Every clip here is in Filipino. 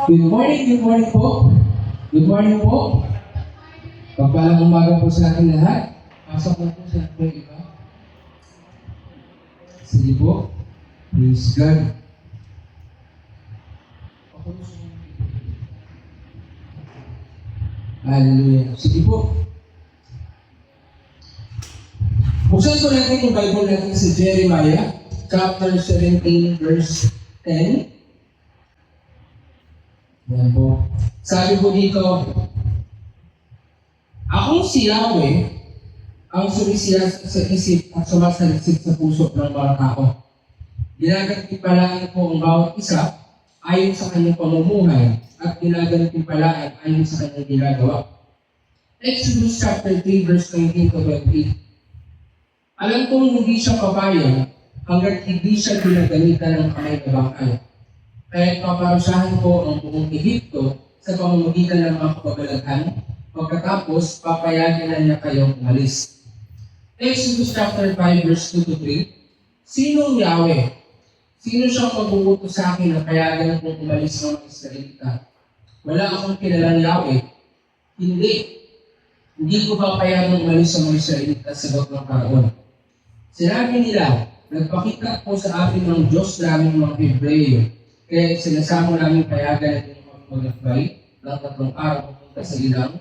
Good morning po. Good morning po. Pagpalang umaga po sa ating lahat. Pasok po po sa ating iba. Sige po. Praise God. Hallelujah. Sige po. Buksan po natin yung Bible natin sa Jeremiah, chapter 17, verse 10. Yan po. Sabi po dito, akong si Yahweh ang sumisiyas sa isip at sumasalisip sa puso ng mga tao. Ginagaling po ang bawat isa ayon sa kanyang pamumuhay at ginagaling ayon sa kanyang ginagawa. Exodus chapter 3 verse 19 to 20. Alam kong hindi siya papayag hanggat hindi siya ginagalitan ng kamay na bakal. Kaya paparusahan ko ang buong Ehipto sa pamamagitan ng mga kababalaghan, pagkatapos papayagan na niya kayong umalis. Exodus chapter 5 verse 2 to 3. Sinong Yahweh? Sino siyang mag-uutos sa akin na payagan kong umalis ng mga Israelita? Wala akong kilalang Yahweh. Hindi ko papayagan umalis ng mga Israelita, sagot ng Paraon. Sinabi nila, nagpakita po sa akin ng Diyos naming mga Hebreyo. Kaya sinasamo namin payagan natin mag-magbay ng 3 araw papunta sa ilang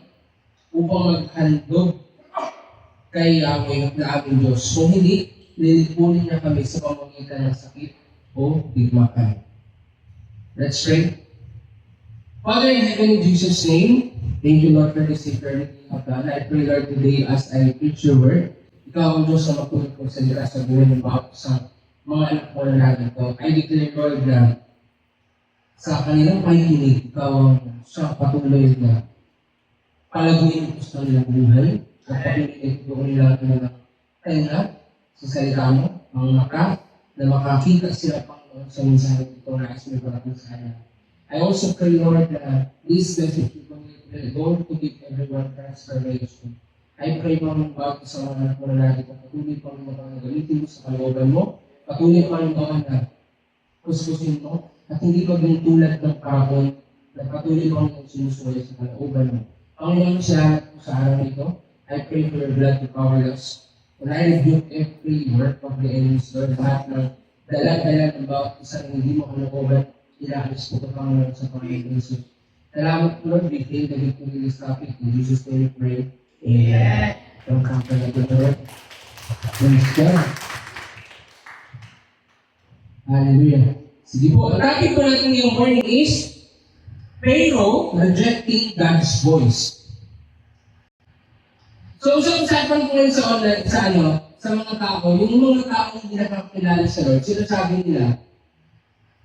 upang maghandog kay Yahweh na aming Diyos. Kung hindi, lilipunin niya kami sa pamamagitan ng sakit o digmakan. Let's pray. Father in heaven, in Jesus' name, thank you Lord for this eternity of God. I pray Lord today as I preach your word, ikaw ang Diyos na magtulog ko sa likas sa buhay ng bawat isang mga anak mo na natin ito. I declare Lord na sa kanilang pakikinig, ikaw ang siyang patuloy na palaguin ang gusto nilang buhay at pakikinig ko nila ng tenga sa salita mo, ang na makakita sila Panginoon sa mensahe ito na ismay parating sa kanya. I also pray Lord na this message will go to give everyone transformation. I pray Panginoon bawat isang mga anak mo na natin patuloy Panginoon na gamitin mo sa kalooban mo, patuloy Panginoon na kuskusin mo, at hindi pa din tulad ng kahapon na patuloy mo ang sinusuway sa kalooban mo. Panginoon, salamat po sa araw nito. I pray for your blood to cover us. And I rebuke every work of the enemies, Lord, lahat ng dala-dala ng bawat isang hindi mo kalooban, ilaalis po ito, Panginoon, sa Panginoon Jesus. Salamat po, Lord, we thank the victory in this topic. In Jesus' name we pray. Amen. Don't come for the Lord. Praise God. Hallelujah. Sige po, ang topic po natin ngayong morning is Pharaoh rejecting God's voice. So, usapan ko ngayon sa mga tao, yung mga tao hindi nakakilala sa Lord, sinasabi nila,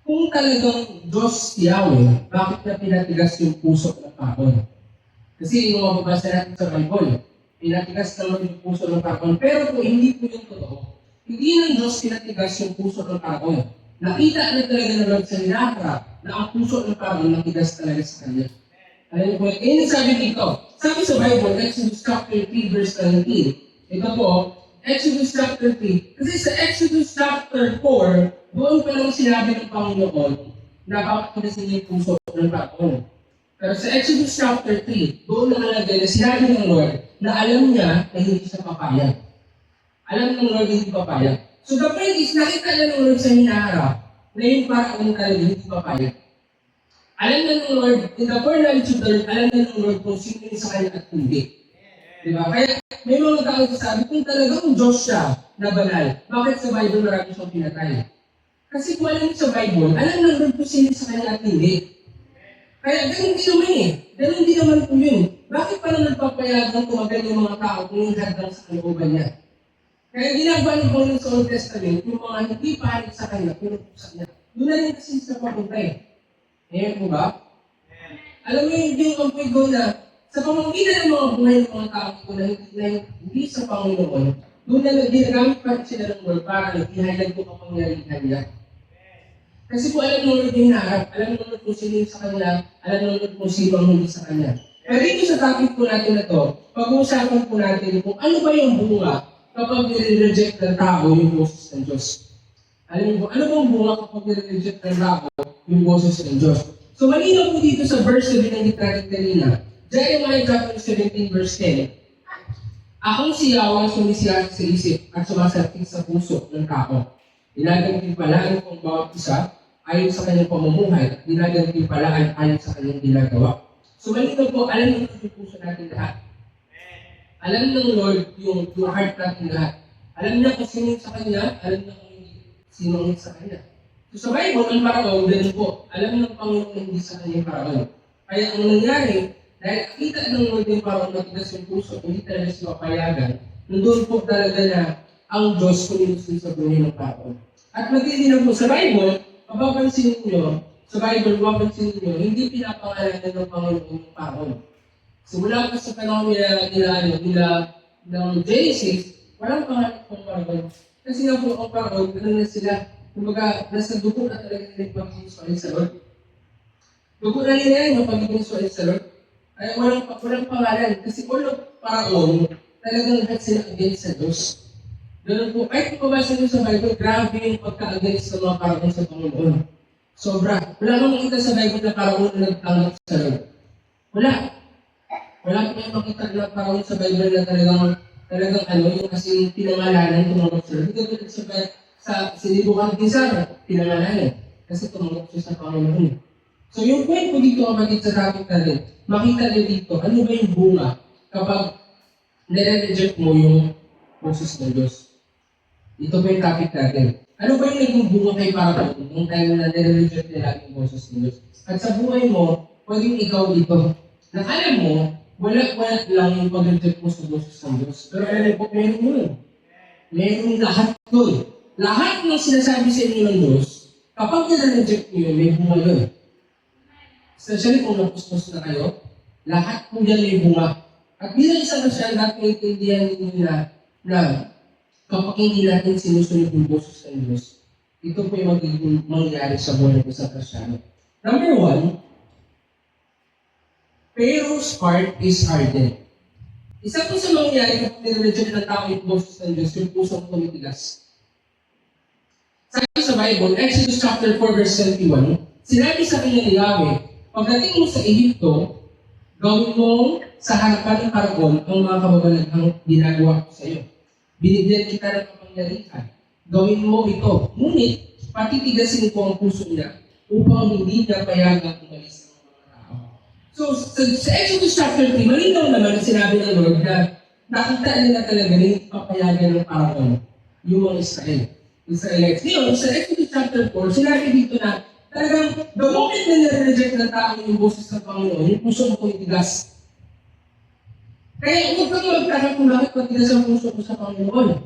kung talagang Diyos si Yahweh, bakit na pinatigas yung puso ng Paraon? Kasi yung mababasa natin sa Bible, pinatigas naman yung puso ng Paraon, pero kung hindi po yung totoo, hindi ng Diyos pinatigas yung puso ng Paraon. Nakita na talaga ng Lord sa Ninatra na ang puso ng Paraon natigas talaga sa kanya. Alam niyo po, sabi dito, sabi sa Bible, Exodus chapter 3 verse 19, ito po, Exodus chapter 3, kasi sa Exodus chapter 4, doon pa lang sinabi ng Panginoon na bakit pinasin yung puso ng Paraon. Pero sa Exodus chapter 3, doon nakalagay na sinabi ng Lord na alam niya na hindi siya papayag. Alam ng Lord hindi papayag. So the point is, nakita na ng Lord sa hinaharap na yung Paraon talaga hindi papayag. Alam na ng Lord, in the foreknowledge of the Lord, alam na ng Lord kung sino yung sa kanya at hindi. Diba? Kaya may mga tao sasabi, kung talagang Diyos siya na banal, bakit sa Bible marami siyang pinatay? Kasi kung alam sa Bible, alam na ng Lord kung sino sa kanya at hindi. Kaya ganun din naman eh. Ganun din naman po yun. Bakit pa naman papayagan tumagal yung mga tao kung yung hadlang sa kalooban niya? Kaya ginagawa ng Panginoon sa Old Testament, yung mga hindi pahalit sa kanya, pinupusak niya. Doon na rin kasi sa papunta eh. Ngayon po ba? Alam mo yung ang point na sa pamamagitan ng mga buhay ng mga tao ko na hindi sa Panginoon, doon na ginagamit pa sila ng Lord para ihalag ko ang pangyarihan niya. Kasi po alam ng Lord yung hinaharap, alam ng Lord kung sino sa kanila, alam ng Lord kung sino ang hindi sa kanya. Pero dito sa topic po natin na to, pag-uusapan po natin kung ano ba yung bunga kapag nire-reject ng tao yung boses ng Diyos. Alam niyo po, ano bang bunga kapag nire-reject ng tao yung boses ng Diyos? So malinaw po dito sa verse na binanggit natin kanina, Jeremiah chapter 17 verse 10, akong si Yahweh sumisiyasat sa isip at sumasakit sa puso ng tao. Ginagampalaan ko ang bawat isa ayon sa kanyang pamumuhay at ginagampalaan ayon sa kanyang ginagawa. So malinaw po, alam ng Lord yung puso natin lahat. Alam ng Lord yung heart natin lahat. Alam niya kung sino sa Kanya, alam niya kung sino sa Kanya. So sa Bible, ang paraon, ganun po. Alam ng Panginoon hindi sa Kanya yung paraon. Kaya ang nangyari, dahil kita ng Lord yung paraon matigas yung puso, hindi talaga sila payagan, nandun po talaga na ang Diyos kumilusin sa buhay ng paraon. At magiging na po sa Bible, mapapansin niyo, hindi pinapangalanan ng Panginoon yung paraon. So mula pa sa panahon ng Genesis, walang pangalan ng paraon. Kasi nga po ang paraon, gano'n na sila. Kumbaga, nasa dugo na talaga nila yung pagiging suwain sa Lord. Dugo na nila yung pagiging suwain sa Lord. Ay walang pangalan. Kasi walang paraon, talagang lahat sila against sa Diyos. Ganun po, kahit pabasa nyo sa Bible, grabe yung pagka-against sa mga paraon sa Panginoon. Sobra. Wala kang makita sa Bible na paraon na nagtanggap sa Lord. Wala. Wala ko yung makita na paraon sa Bible na talagang yung kasing pinangalanan tumanggap sa Lord. Hindi ko sa sinibukan din sa pinangalanan. Kasi tumanggap siya sa Panginoon. So yung point ko dito kapatid sa topic natin, makita niyo dito, ano ba yung bunga kapag nire-reject mo yung boses ng Diyos? Ito po yung topic natin. Ano ba yung naging bunga kay paraon nung time na nire-reject nila yung boses ng Diyos? At sa buhay mo, pwedeng ikaw dito, na alam mo, wala lang yung pag-reject mo sa boses ng Diyos. Pero alam po, meron yun. Meron lahat yun. Lahat ng sinasabi sa inyo ng Diyos, kapag nire-reject nyo yun, may bunga yun. Especially kung napustos na kayo, lahat po yan may bunga. At bilang isang Christian, dapat maintindihan ninyo na kapag hindi natin sinusunod yung boses ng Diyos, ito po yung magiging mangyayari sa buhay ng isang Christian. Number 1, Pharaoh's heart is hardened. Isa po sa mangyayari kapag nire-reject ng tao yung boses ng Diyos, yung pusong tumitigas. Sabi sa Bible, Exodus chapter 4 verse 21, sinabi sa kanya ni Yahweh, pagdating mo sa Ehipto, gawin mo sa harapan ng paraon ang mga kababalaghang ginagawa ko sa iyo. Binigyan kita ng kapangyarihan. Gawin mo ito. Ngunit, patitigasin ko ang puso niya upang hindi niya payagang umalis ng mga tao. So, sa Exodus chapter 3, malinaw naman na sinabi ng Lord na nakita nila talaga na yung papayagan ng paraon, yung mga Israelites. Ngayon, sa Exodus chapter 4, sinabi dito na talagang the moment na nire-reject ng tao yung boses ng Panginoon, yung puso mo tumitigas. Kaya huwag kang magtaka kung bakit matigas ang puso ko sa Panginoon.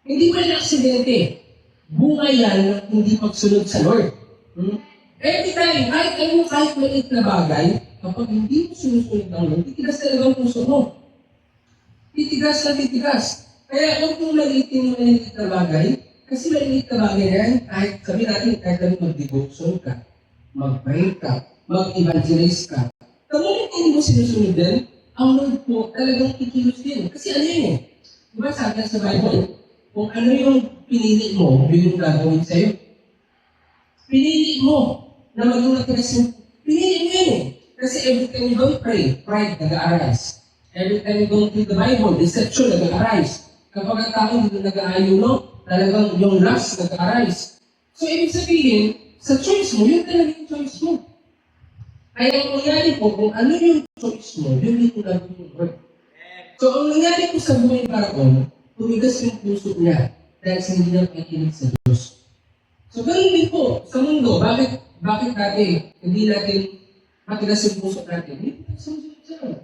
Hindi mo na aksidente. Bunga yan ng hindi pagsunod sa Lord. Every time, kahit maliit na bagay, kapag hindi mo sinusunod ng Lord, titigas talaga ang puso mo. Titigas na titigas. Kaya huwag mong maliitin mo maliit na bagay, kasi maliit na bagay na yan, kahit sabi natin, kahit namin mag-devotion ka, mag-pray ka, mag-evangelize ka, kapag hindi mo sinusunod din, ang Lord po talagang kikilos din. Kasi ano yun eh? Diba sabi sa Bible, kung ano yung pinili mo, yun yung gagawin sa'yo. Pinili mo na maging matigas yung pinili mo yun eh. Kasi every time you don't pray, pride nag-a-arise. Every time you don't read the Bible, deception nag-a-arise. Kapag ang tao hindi nag-aayon, no? Talagang yung lust nag-a-arise. So ibig sabihin, sa choice mo, yun talaga yung choice mo. Kaya ang nangyari po, kung ano yung choice mo, yun yung gagawin yung Lord. So ang nangyari po sa buhay paraon, tumigas yung puso niya dahil sa hindi niya pakikinig sa Diyos. So ganun din po sa mundo, bakit dati hindi natin matigas yung puso natin? Hindi natin susunod sa Lord.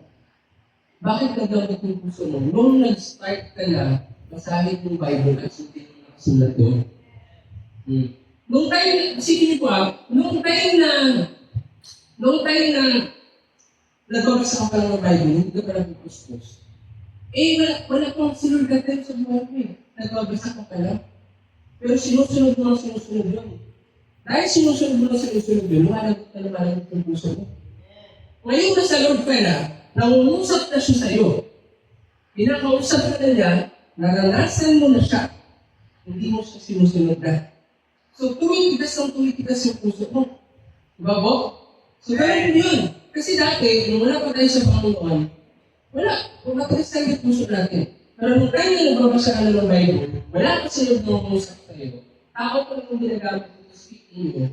Bakit nagdamot yung puso mo? Nung nag-start ka na, masahin yung Bible at sundin yung nakasulat doon. Nung time, sige niyo po nung time na nagbabasa ka pa lang ng Bible, hindi ka pa nag-pustos. Wala pang sinunod ka tayo sa buhay mo eh. Nagbabasa ka pa lang. Pero sinusunod mo yun. Dahil sinusunod yun, lumalagot ka naman ang puso mo. Ngayon na sa Lord ka na, nangungusap na siya sa'yo. Pinakausap ka na niya, naranasan mo na siya. Hindi mo siya sinusunod na. So, tumitigas yung puso mo. Diba po? So, ganun yun. Kasi dati, nung wala pa tayo sa Panginoon, wala. Kung matigas tayo yung puso natin. Pero nung tayo na nagbabasa ka na ng Bible, wala pa sila nangungusap sa'yo. Tao pa lang yung ginagamit mo speaking mo.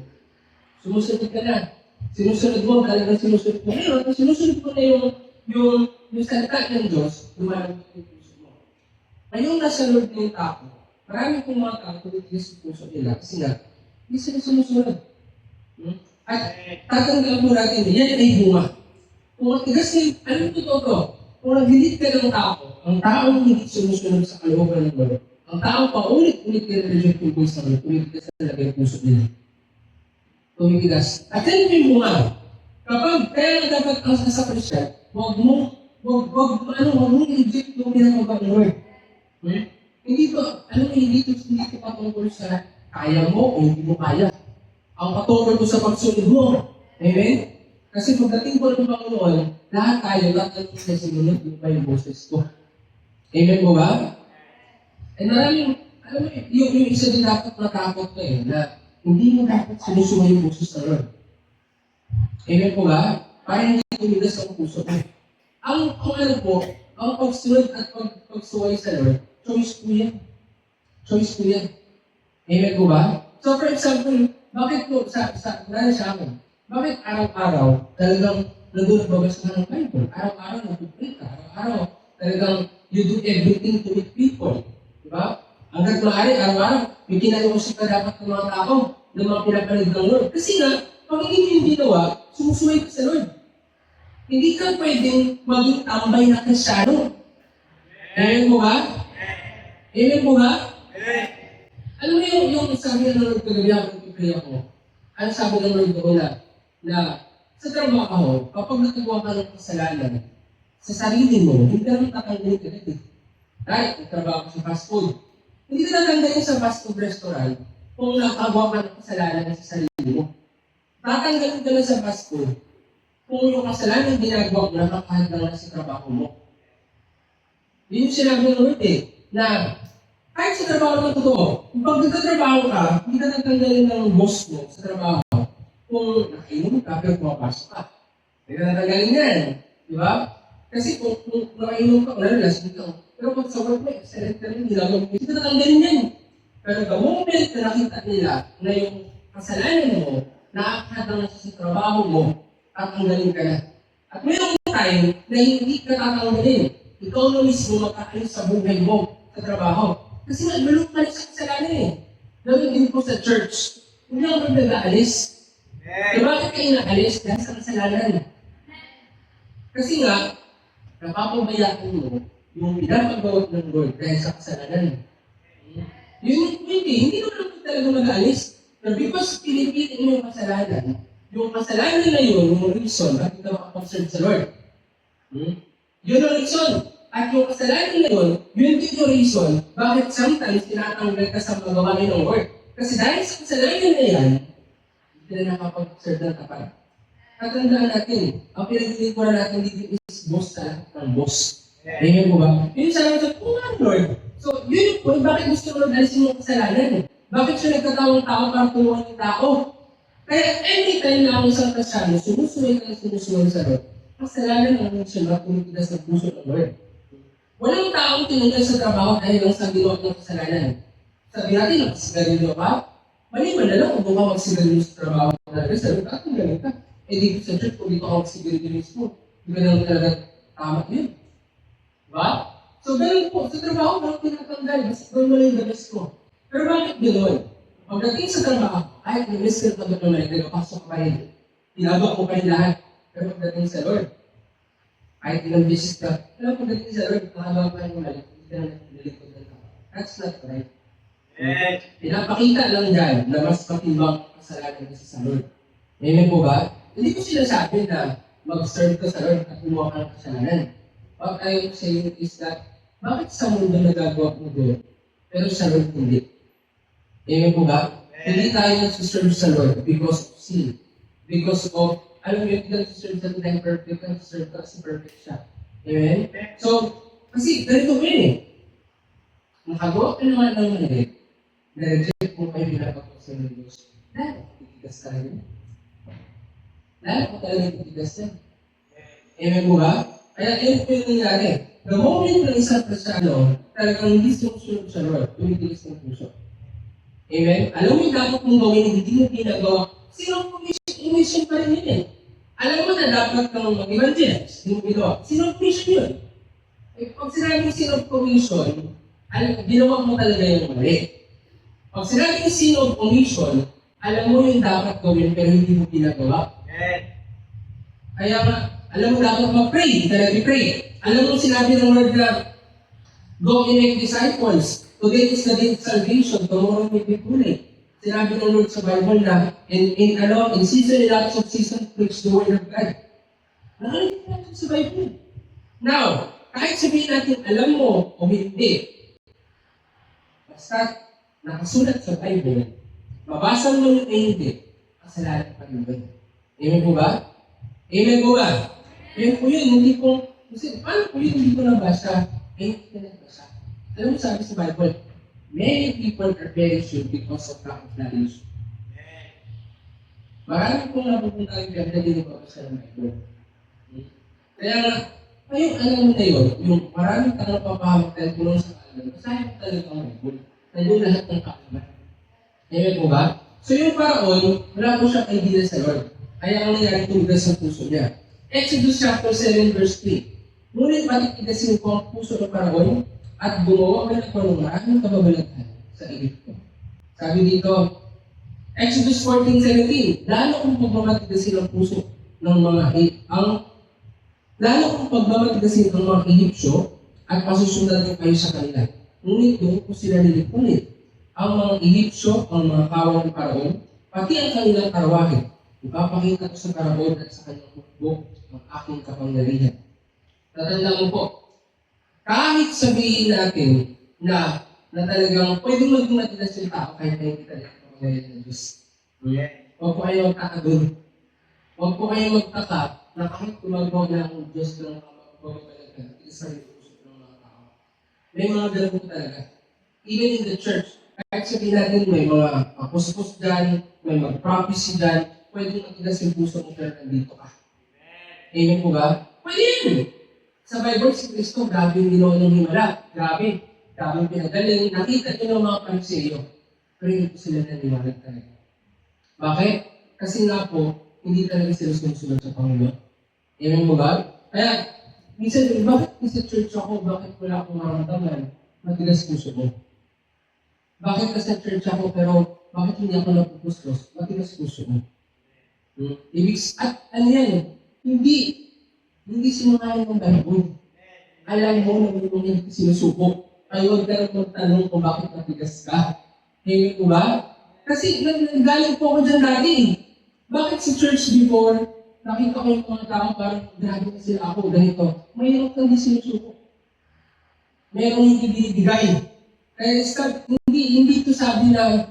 Sumusunod ka na. Sinusunod mo, talagang sinusunod mo. Ngayon, kung sinusunod mo na yung salita ng Diyos, lumalabot yung puso mo. Ngayong nasa Lord na yung tao, marami pong mga tao tumitigas yung puso nila kasi nga, hindi sila sumusunod. At tatanggal po natin, yan ay bunga. Kung matigas na ano yung totoo to? Kung nag-delete ka ng tao, ang taong hindi sumusunod sa kalooban ng Lord, ang tao pa ulit-ulit nire-reject yung voice ng Lord, tumitigas talaga yung puso nila. Tumitigas. At yan yung bunga. Kapag kaya dapat ang sa Christian, huwag mong i-reject yung pinamabang Lord. Hindi pa, hindi ko patungkol sa kaya mo o hindi mo kaya. Ang patungkol ko sa pagsunod mo. Amen? Kasi pagdating ko ng Panginoon, lahat tayo sa sinunod yung boses ko. Amen mo ba? Eh maraming, yung isa din dapat natakot ko na hindi mo dapat sinusuha yung boses ng Lord. Amen po ba? Para hindi tumigas ang puso mo. Ang ang pagsunod at pagsuway sa Lord, choice po yan. Choice po yan. Amen po ba? So for example, bakit po sa akin, bakit araw-araw talagang nagbabasa ka ng Bible? Araw-araw nagpupray ka. Araw-araw talagang you do everything to meet people. Diba? Hanggat maaari, araw-araw, may kinag-uusap ka dapat ng mga tao na mga pinapanood ng Lord. Kasi nga, pag hindi mo yung ginawa, sumusuway ka sa Lord. Hindi ka pwedeng maging tambay na Kristyano. Amen mo ba? Amen mo ba? Alam mo yung sabi ng Lord kagabi ako, nagpipray ako. Ano sabi ng Lord ko na sa trabaho, kapag nagagawa ka ng kasalanan, sa sarili mo, hindi ka naman tatanggalin ka natin. Right? Nagtrabaho ko sa fast food. Hindi ka tatanggalin sa fast food restaurant kung nakagawa ka ng kasalanan sa sarili mo. Tatanggalin ka na sa fast food kung yung kasalanan ginagawa mo, nakakahadlang na sa trabaho mo. Yun yung sinabi ng Lord na kahit sa trabaho naman totoo, kung pag nagtatrabaho ka, hindi ka natanggalin ng boss mo sa trabaho kung nakainom ka, pero pumapasok ka. Hindi ka natanggalin yan. Di ba? Kasi kung nakainom ka, wala lasing ka. Pero pag sa work mo, excellent ka rin, ginagawa mo, hindi ka natanggalin yan. Pero the moment na nakita nila na yung kasalanan mo, nakakadang na sa trabaho mo, tatanggalin ka na. At mayroong time na hindi ka tatanggalin. Ikaw na mismo makakain sa buhay mo sa trabaho. Kasi nagbalong ka sa kasalanan Gawin din po sa church. Hindi ako nag-aalis. Bakit kayo nag-aalis? Dahil sa kasalanan. Kasi nga, napapabayaan mo yung pinapagawa ng Lord dahil sa kasalanan. Yun hindi ko naman talaga mag-aalis. Pero because pinipitin mo yung kasalanan na yun, yung reason, bakit ka makapag-serve sa Lord. Yun ang reason. At yung kasalanan na yun din yung reason bakit sometimes tinatanggal ka sa magawa ng work. Kasi dahil sa kasalanan na yan, hindi na nakapag-serve ng tapat. Tatandaan natin, ang pinag-lingkuran natin dito is boss sa lahat ng boss. Amen mo ba? Yun sa natin, Lord. So, yun yung point, bakit gusto mo alisin yung kasalanan? Bakit siya nagkatawang tao para tulungan yung tao? Kaya anytime na ang isang kasyano, sumusunod sa Lord, kasalanan ang siya na pumitigas ng puso ng Lord. Walang taong tinanggal sa trabaho dahil lang sa ginawa ng kasalanan. Sabi natin, magsigarilyo ka? Maliban na lang kung ka magsigarilyo sa trabaho talaga. Sabi ka, kung ganun ka. Eh dito sa church, kung dito ka magsigarilyo mismo, hindi ka naman talaga tama yun. Diba? So ganun po, sa trabaho, walang tinatanggal. Basta gawin mo lang yung the best ko. Pero bakit gano'n? Pagdating sa trabaho, kahit na-miss ka na naman, nagpapasok ka rin. Tinabak mo pa rin lahat. Pero pagdating sa Lord, kahit ilang beses ka, pero pagdating sa Lord, nakababa pa yung mali, hindi ka na naglalipod ng tao. That's not right. Pinapakita lang dyan na mas matibang kasalanan kasi sa Lord. Amen po ba? Hindi ko sinasabi na mag-serve ka sa Lord at kumuha ka ng kasalanan. What I'm saying is that, bakit sa mundo nagagawa mo doon, pero sa Lord hindi? Amen po ba? Hindi tayo nagsiserve sa Lord because of sin. Because of alam mo yun, hindi ka nagsiserve sa time perfect, ka nagsiserve ka kasi perfect siya. Amen? So, kasi ganito mo nakagawa ka naman ng mali, na-reject mo kayo pinapagpag sa Diyos. Dahil, tigigas ka rin. Lalo ko talaga titigas yan. Amen po ba? Kaya yun po yung nangyari. The moment ng isang Kristyano, talagang hindi sumusunod sa Lord, tumitigas ng puso. Amen? Alam mo yung dapat mong gawin, hindi mo ginagawa. Sinong commission pa rin yun eh. Alam mo na dapat kang mag-evangelize, hindi mo ginawa. Sinong commission yun? Eh, pag sinabing sinong commission, ginawa mo talaga yung mali. Pag sinabing sinong commission, alam mo yung dapat gawin pero hindi mo ginagawa. Kaya nga, alam mo dapat mag-pray, hindi ka nag-pray. Alam mo sinabi ng Lord na, go and make disciples. Today is the day of salvation, tomorrow may be too late. Sinabi ng Lord sa Bible na, in season and out of season, preach the word of God. Nakalimutan natin sa Bible. Now, kahit sabihin natin, alam mo o hindi, basta nakasulat sa Bible, mabasa mo yung hindi, kasalanan pa rin doon. Amen po ba? Amen po ba? Amen po yun, hindi ko, kasi paano po yun hindi ko nabasa? Hindi ko nabasa. Alam mo sabi sa Bible, many people are perishing because of lack of knowledge. Marami pong napupunta ang ganda din ko sa Bible. Kaya nga, ngayon alam mo na yun, yung maraming tanong papahamag tayo kulong sa kaalaman, masahin ko talaga ang Bible. Nandun lahat ng kaalaman. Amen po ba? So yung paraon, wala po siya idea sa Lord. Kaya ang nangyari tumigas sa puso niya. Exodus chapter 7 verse 3. Ngunit matitigasin ko ang puso ng paraon at gumawa ka ng maraming kababalaghan sa Egypto. Sabi dito, Exodus 14:17, lalo kung pagmamatigasin ang puso ng mga lalo kung pagmamatigasin ang mga Egyptyo at pasusundan ko kayo sa kanila. Ngunit doon ko sila nilipunit. Ang mga Egyptyo, ang mga kawan ng paraon, pati ang kanilang karwahe. Ipapakita ko sa paraon at sa kanyang hukbo ang aking kapangyarihan. Tatanda mo po, kahit sabihin natin na talagang pwedeng maging matigas yung tao kahit na hindi talaga kapangyarihan ng Diyos. Huwag po kayo magtaka doon. Huwag po kayo magtaka na kahit gumagawa na ang Diyos ng pagbabalaghan, isa rin usap ng mga tao. May mga ganun po talaga. Even in the church, kahit sabihin natin may mga apostles dyan, may mga prophecy dyan, pwede matigas yung puso mo pero nandito ka. Amen po ba? Pwede yun! Sa Bible, si Kristo, grabe yung ginawa ng himala. Grabe. Grabe yung pinagaling. Nakita nyo ng mga paniseyo. Pero hindi po sila naniwalag talaga. Bakit? Kasi nga po, hindi talaga sila sumusunod sa Panginoon. Amen mo ba? Kaya, minsan, bakit sa church ako, bakit wala akong maramdaman? Matigas puso ko. Bakit sa church ako, pero bakit hindi ako napupustos? Matigas puso ko. At ano yan, hindi sinungaling ng Bible. Alam mo na may mga sinusubok. Ay huwag ka rin magtanong kung bakit matigas ka. Hindi ko ba? Kasi nagaling po ako dyan dati. Bakit sa church before, nakita ko yung mga tao parang grabe na sila ako, ganito. Mayroon kang di sinusubok. Mayroon hindi binibigay. Kaya hindi ito sabi na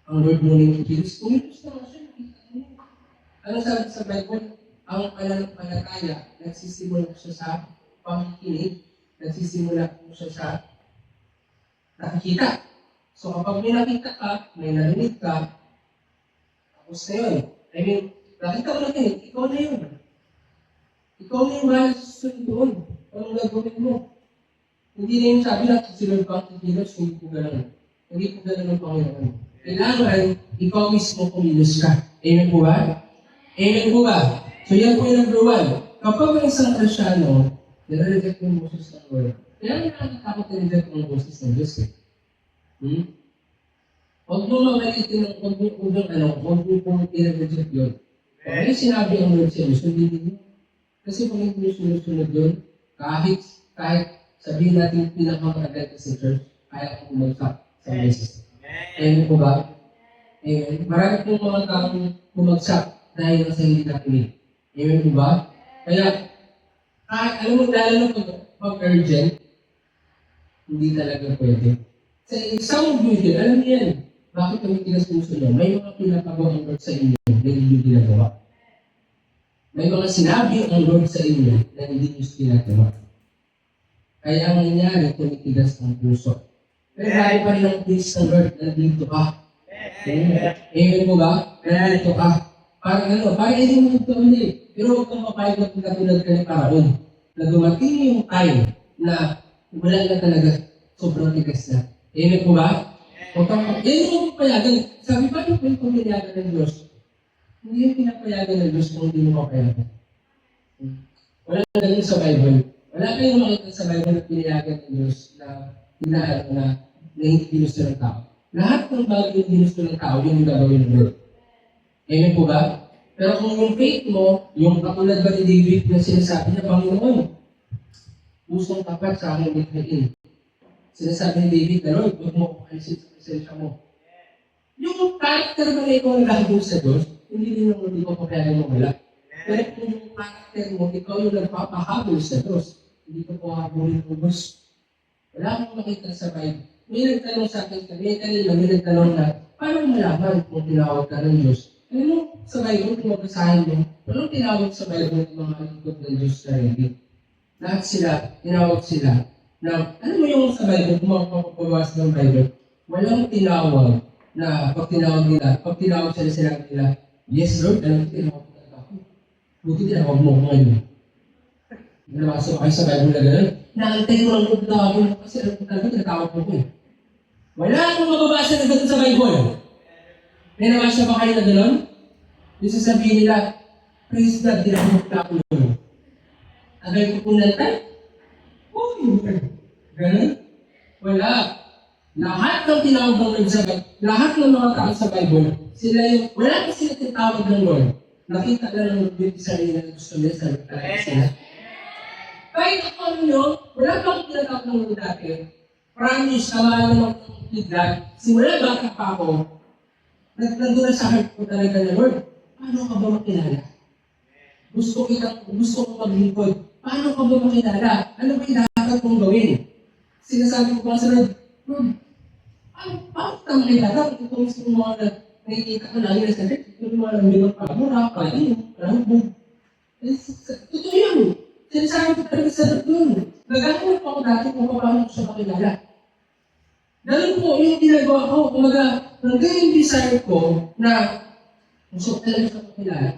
ang Lord mo ng Diyos. Kumilos na siya. Ano sabi sa Bible? Ang pananampalataya, nagsisimula siya sa pakikinig, nagsisimula po siya sa nakikita. So kapag may nakita ka, may narinig ka, tapos na yun. I mean, nakita mo na yun, ikaw na yun. Ikaw na yung mahal sa susunod doon. Anong gagawin mo? Hindi na yung sabi na susunod pa ang kikilos, hindi po gano'n. Hindi po gano'n ang Panginoon. Kailangan, ikaw mismo kumilos ka. Amen po ba? Amen po ba? So yan po yung number one. Kapag may isang Kristyano, nire-reject yung boses ng Lord. Kaya nakakatakot na reject yung boses ng Diyos eh. Huwag mo mamalitin ng huwag mo pong i-reject yun. Kung may sinabi ang Lord sa iyo, sundin niyo. Kasi kung hindi nyo sunod yun, kahit sabihin natin pinakamatagal sa church, kaya kong bumagsak sa beses. Amen po ba? Amen. Marami pong mga taong bumagsak dahil sa hindi nakinig. Amen po ba? Kaya, alam mo, lalo na pag-urgent, hindi talaga pwede. Sa isang video, alam niyo yan, bakit kami tinasuso nyo? May mga pinapagawa ang Lord sa inyo na hindi nyo ginagawa. May mga sinabi ang Lord sa inyo na hindi nyo ginagawa. Kaya ang nangyari, tumitigas ng puso. Pero dahil pa rin ang peace ng Lord, nandito ka. Amen po ba? Nandito ka. Parang hindi mo ito ulit. Pero huwag kang papayag na katulad ka ni Paraon. Na dumating yung time na wala na talaga, sobrang tigas na. Amen po ba? Huwag kang, mo papayagan. Sabi pa yung pinapayagan ng Diyos. Hindi yung pinapayagan ng Diyos kung hindi mo papayagan. Wala na ganun sa Bible. Wala kayong makita sa Bible na pinayagan ng Diyos na hinahal na hindi ginusto ng tao. Lahat ng bagay yung ginusto ng tao, yun yung gagawin ng Lord. Amen po ba? Pero kung yung faith mo, yung katulad ba ni David na sinasabi niya, Panginoon, pusong tapat sa aking mithiin. Sinasabi ni David na, Lord, huwag mo kung alisin sa presensya mo. Yung character ba na ikaw ang nagahagod sa Diyos, hindi din naman hindi ko papayagan mo wala. Pero kung yung character mo, ikaw yung nagpapahabol sa Diyos, hindi ko po habulin mo Diyos. Wala akong makita sa Bible. May nagtanong sa akin, may nagtanong na, paano malaman kung tinawag ka ng Diyos? Ano sa Bible, kung magkasahin mo, anong tinawag sa Bible ng mga lingkod ng Diyos na rin? Lahat sila, tinawag sila. Na, ano mo yung sa Bible, kung makapapabasa ng Bible, walang tinawag na pag tinawag sila nila, yes Lord, alam ko tinawag ko talaga ako. Buti tinawag mo ko ngayon. Nabasa ko kayo sa Bible na gano'n. Naantay ko lang kung tawagin mo kasi alam ko talaga tinatawag mo ko eh. Wala akong mababasa na gano'n sa Bible. May nabasa ba kayo na gano'n? Yung sasabihin nila, praise God, tinawag na ako gano'n. Agay ko kung nantay? Ganun? Wala. Lahat ng tinawag ng Lord sa Bible, lahat ng mga tao sa Bible, sila yung, wala pa sila tinawag ng Lord. Nakita na ng Lord yung sarili na gusto nila sa talaga sila. Kahit ako nyo, wala pa akong tinatawag ng Lord dati. Promise, kamala naman ng biglan, simula bata pa ako, nandun na sa heart ko talaga na Lord, paano ka ba makilala? Gusto ko maglingkod. Paano ka ba makilala? Ano ba yung dapat kong gawin? Sinasabi ko pa sa Lord, paano ka makilala? Kung ito gusto mo mga nakikita ka lagi na sa Lord, ito yung mga lambilang pagmura, kain, kalambog. Totoo yan. Sinasabi ko talaga sa Lord nun. Naghahanap ako dati kung paano ko siya makilala. Ganun po yung ginagawa ko. Kumaga, nandun yung desire ko na gusto ko talaga siya makilala.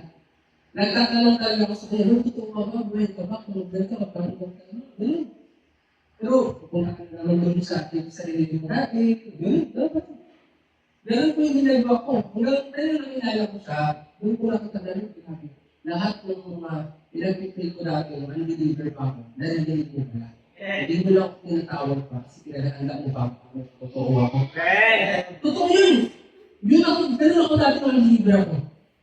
Nagtatanong talaga ako sa kanya, Lord, ito ka ba? Buhay ka ba? Kung magdal ka, magpapagod ka ba? Ganun. Pero, kung naman doon sa ating sarili mo dati, ganun po yung ginagawa ko. Hanggang tayo nakilala ko siya, doon ko nakatagalan yung pinabi. Lahat ng mga pinag-feel ko dati, undeliver pa ako, narinig mo pala. Hindi mo lang ako tinatawag pa, kasi pinagahanda mo pa ako, totoo ako. Totoo yun! Yun ako, ganun ako dati ng undeliver ako.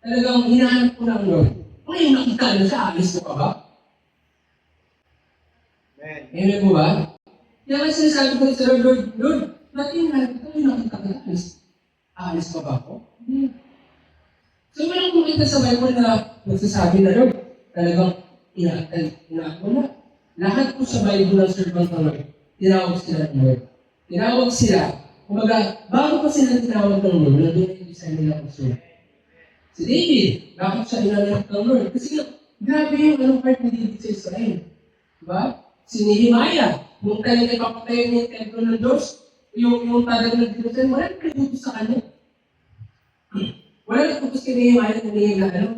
Talagang hinahanap ko ng Lord. Ngayon nakita na siya, alis ko pa ba? Amen po ba? Kaya nga sinasabi ko sa Lord, ba't yung nakita ka na alis pa ba ako? So, walang kumita sa Bible na nagsasabi na Lord, talagang inaako na. Lahat po sa Bible ng servant ng Lord, tinawag sila ng Lord. Tinawag sila, kumbaga, bago pa sila tinawag ng Lord, nandun yung isa nila ng Lord. Si David, bakit siya inanap ng Lord? Kasi grabe yung anong part ni David sa Israel. Diba? Si Nehemiah, nung tayo nagpapatayo niya yung templo ng Diyos, yung tagal ng Jerusalem, wala nang nagputos sa kanya. Wala nagputos kay Nehemiah na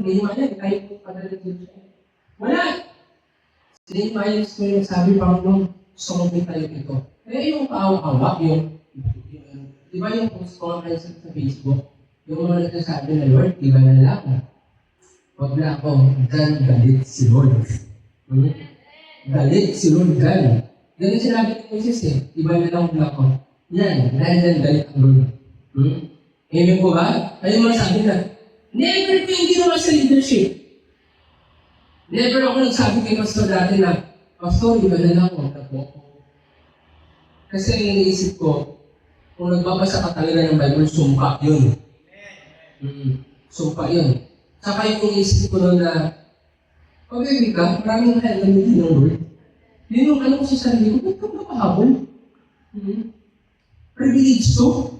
Nehemiah, tayo po tagal ng Jerusalem. Wala. Si Nehemiah gusto yung sabi, Panginoon, gusto mong may tayo ito. Kaya yung kaawa-awa, di ba yung post ko kayo sa Facebook, yung mga nagsasabi na Lord, iba na lang. Huwag na ako, dyan galit si Lord. Galit si Lord dyan. Ganun sinabi ni Moses iba na lang ako. Yan, dahil dyan galit ang Lord. Amen po ba? Ayun mga sabi na, never ko yung ginawa sa leadership. Never ako nagsabi kay Pastor dati na, Pastor, iba na lang ako. Kasi iniisip ko, kung nagbabasa ka talaga ng Bible, sumpa yun. Sumpa yun. Saka yung iniisip ko nun na, pag-ibig ka, maraming nahalaman ng Lord. Yun yung ano ko sa sarili ko, ba't ka makahabol? Privilege to.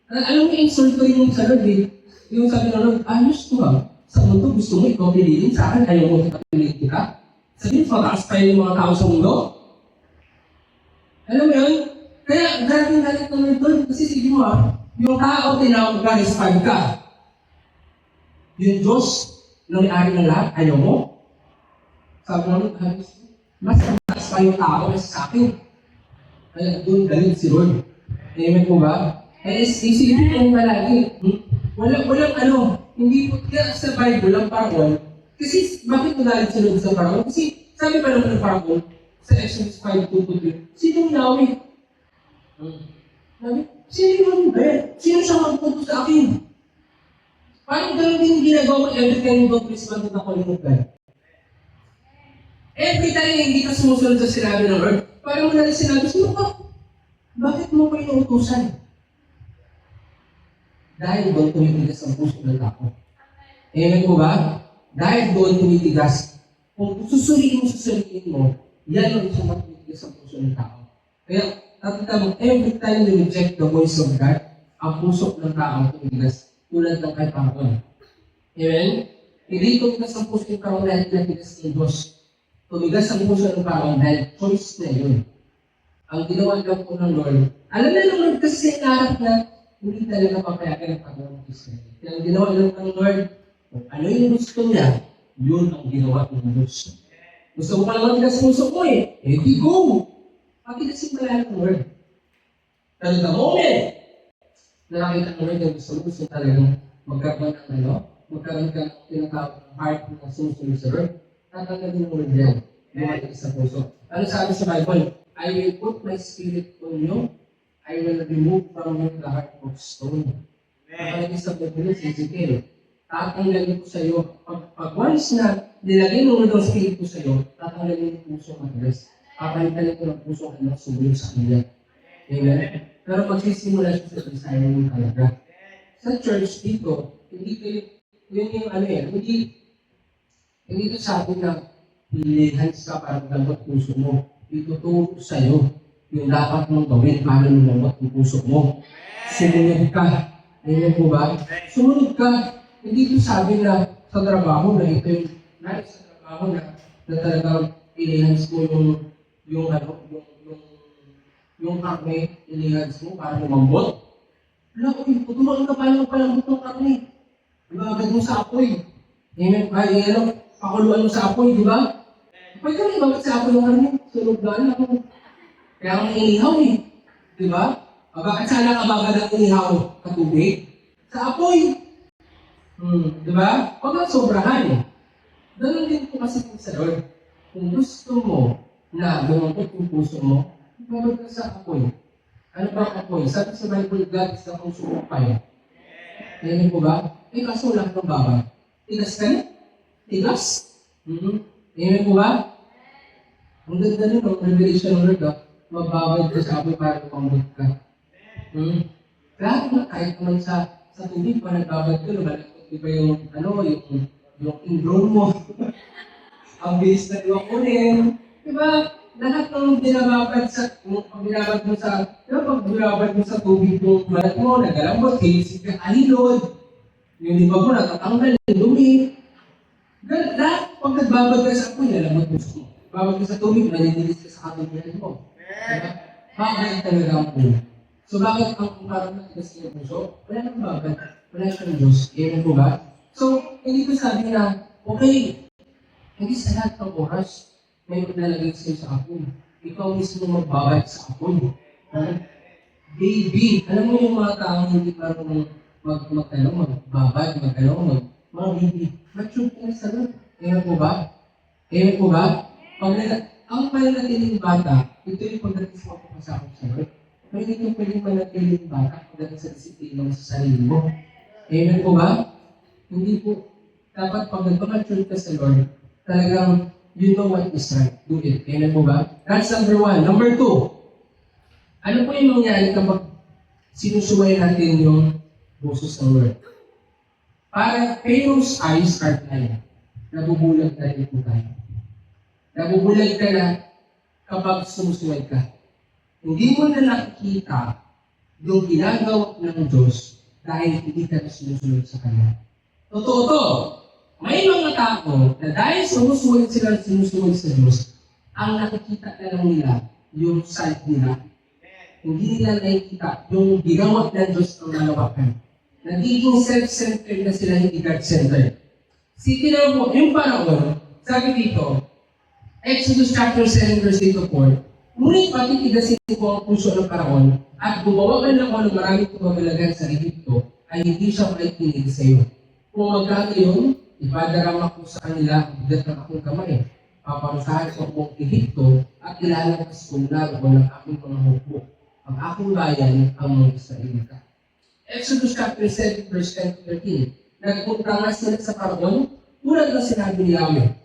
Alam mo, insult ko yung sa Lord eh. Yung sabi ng Lord, ayos to ha. Sa mundo, gusto mo ikaw piliin sa akin, ayaw mo piliin kita. Sabihin, mataas pa yung mga tao sa mundo. Alam mo yun? Kaya, grabe yung galit ng Lord doon. Kasi sige mo yung tao tinawag ka, respond ka. Yung Diyos na may-ari ng lahat, ayaw mo? Sabi namin, mas mataas pa yung tao kaysa sa akin. Kaya doon galing si Lord. Amen po ba? Kaya isipin mo palagi. Walang hindi po, kaya sa Bible, ang paragon, kasi bakit nagalit si Lord sa paragon? Kasi sabi pa naman ng paragon, sa Exodus 5:2-3, sinong Yahweh? Sino yung ba? Sino siya magpunto sa akin? Parang gano'n din ginagawa ko every time you don't respond to the calling of God. Every time hindi ka sumusunod sa sinabi ng Lord, parang mo na rin sinabi, sino ka? Bakit mo ko inuutusan? Dahil doon tumitigas ang puso ng tao. Amen po ba? Dahil doon tumitigas. Kung susuriin mo, yan ang isang tumitigas ang puso ng tao. Kaya, tatanda mo, every time you reject the voice of God, ang puso ng tao tumitigas tulad ng kay Panginoon. Amen? Hindi tumigas ang puso ng tao dahil tinatigas ng Diyos. Tumigas ang puso ng tao dahil choice na yun. Ang ginawa lang po ng Lord, alam na ng Lord kasi sa inaarap na hindi talaga papayagan ng Panginoon ng Israel. Kaya ang ginawa lang ng Lord, kung ano yung gusto niya, yun ang ginawa ng Diyos. Gusto mo palang matigas puso ko di go! Patigasin mo lang ng Lord. Pero the moment na nakita ng Lord yung gusto talagang magkaroon magkaroon ka ng tinatawag ng heart na sumusunod sa Lord, tatanggalin ng Lord yan, matigas sa puso. Ano sabi sa Bible? I will put my spirit on you. I will remove from you the heart of stone. Nakalagay sa Bible sa Ezekiel. Tatanggalin ko sa iyo. Pag once na nilagay mo ng spirit ko sa iyo, tatanggalin yung puso matigas. Papalitan ko ng puso ang sumunod sa kanila. Amen? Pero magsisimula siya sa design mo talaga. Sa church dito, hindi kayo, yun yung hindi ito sa atin na pilihan ka para gamot puso mo. Ituturo sa'yo yung dapat mong gawin para lumamot ang puso mo. Sumunod ka. Amen po ba? Sumunod ka. Hindi ito sabi na sa trabaho na ito sa trabaho na talagang ilihans mo yung karne, ilihans mo para lumambot. Tuturuan ka palang ng karne. Ibagad mo sa apoy. Amen? Pakuluan mo sa apoy, di ba? Pwede ka rin bakit sa apoy yung karne? Sunog na ako. Kaya ang inihaw di ba? Bakit sana kabagad ang inihaw katubig? Sa apoy. Di ba? Huwag kang sobrahan. Ganun din po kasi sa Lord. Kung gusto mo na lumambot yung puso mo, babad ka sa apoy. Ano ba ang apoy? Sabi sa Bible, God is the consuming fire. Ayan po ba? Kaso wala kang babad. Tigas ka na? Tigas? Ayan po ba? Ang ganda nun, ang revelation ng Lord, mababad ka sa apoy para lumambot ka. Lahat na kahit naman sa tubig, pa nagbabad ka, lumalakot, di ba yung ingrown mo? Ang bilis na iwan ko rin. Di ba? Lahat ng binababad mo sa tubig yung balat mo, nagalambot, kinisig ka, alilod. Yung liba mo, natatanggal, dumi. Lahat, pag nagbabad ka sa apoy, nalambot mo sa babad ka sa tubig, maninilis ka sa katubigan mo. Diba? Bakit talaga ang puso? So bakit ang parang natigas ng puso? Wala nang babad. Wala siyang Diyos. Amen po ba? So, hindi ko sabi na, okay, hindi sa lahat ng oras, may maglalagay sa'yo sa apoy. Ikaw mismo magbabad sa apoy. Baby, alam mo yung mga taong hindi parang magbabad, mga baby, mature ka na sa Lord. Amen po ba? Amen po ba? Ang mananatiling bata, ito yung pagdating sa pagpapasakot sa Lord. Pero hindi yung pwedeng manatiling bata pagdating sa disiplina mo sa sarili mo. Amen po ba? Hindi po. Dapat pag nagpamature ka sa Lord, talagang you know what is right. Do it. Amen po ba? That's number 1. Number 2. Ano po yung mangyari kapag sinusuway natin yung boses ng Lord? Para Pharaoh's eyes are blind. Nabubulag na rin po tayo. Nabubulag ka na kapag sumusuway ka. Hindi mo na nakikita yung ginagawa ng Diyos dahil hindi ka na sumusunod sa Kanya. Totoo to. May mga tao na dahil sumusunod sa Diyos, ang nakikita na lang nila yung side nila. Hindi nila nakikita yung ginawa ng Diyos ang malawakan. Nagiging self-centered na sila, hindi God-centered. Tinan mo, yung Paraon, sabi dito, Exodus chapter 7 verse 8 to 4, ngunit patitigasin ko ang puso ng Paraon at gumawa ka ng ng maraming kumagalagan sa Egypto ay hindi siya maikinig sa iyo. Kung magkano yun, ipadarama ko sa kanila ang bigat ng aking kamay. Paparusahan ko ang buong Egypto at ilalabas kong laruan ng aking mga hukbo. Ang aking bayan ang mga Israelita. Exodus chapter 7 verse 10 to 13. Nagpunta nga sila sa Paraon, tulad na sinabi ni Yahweh.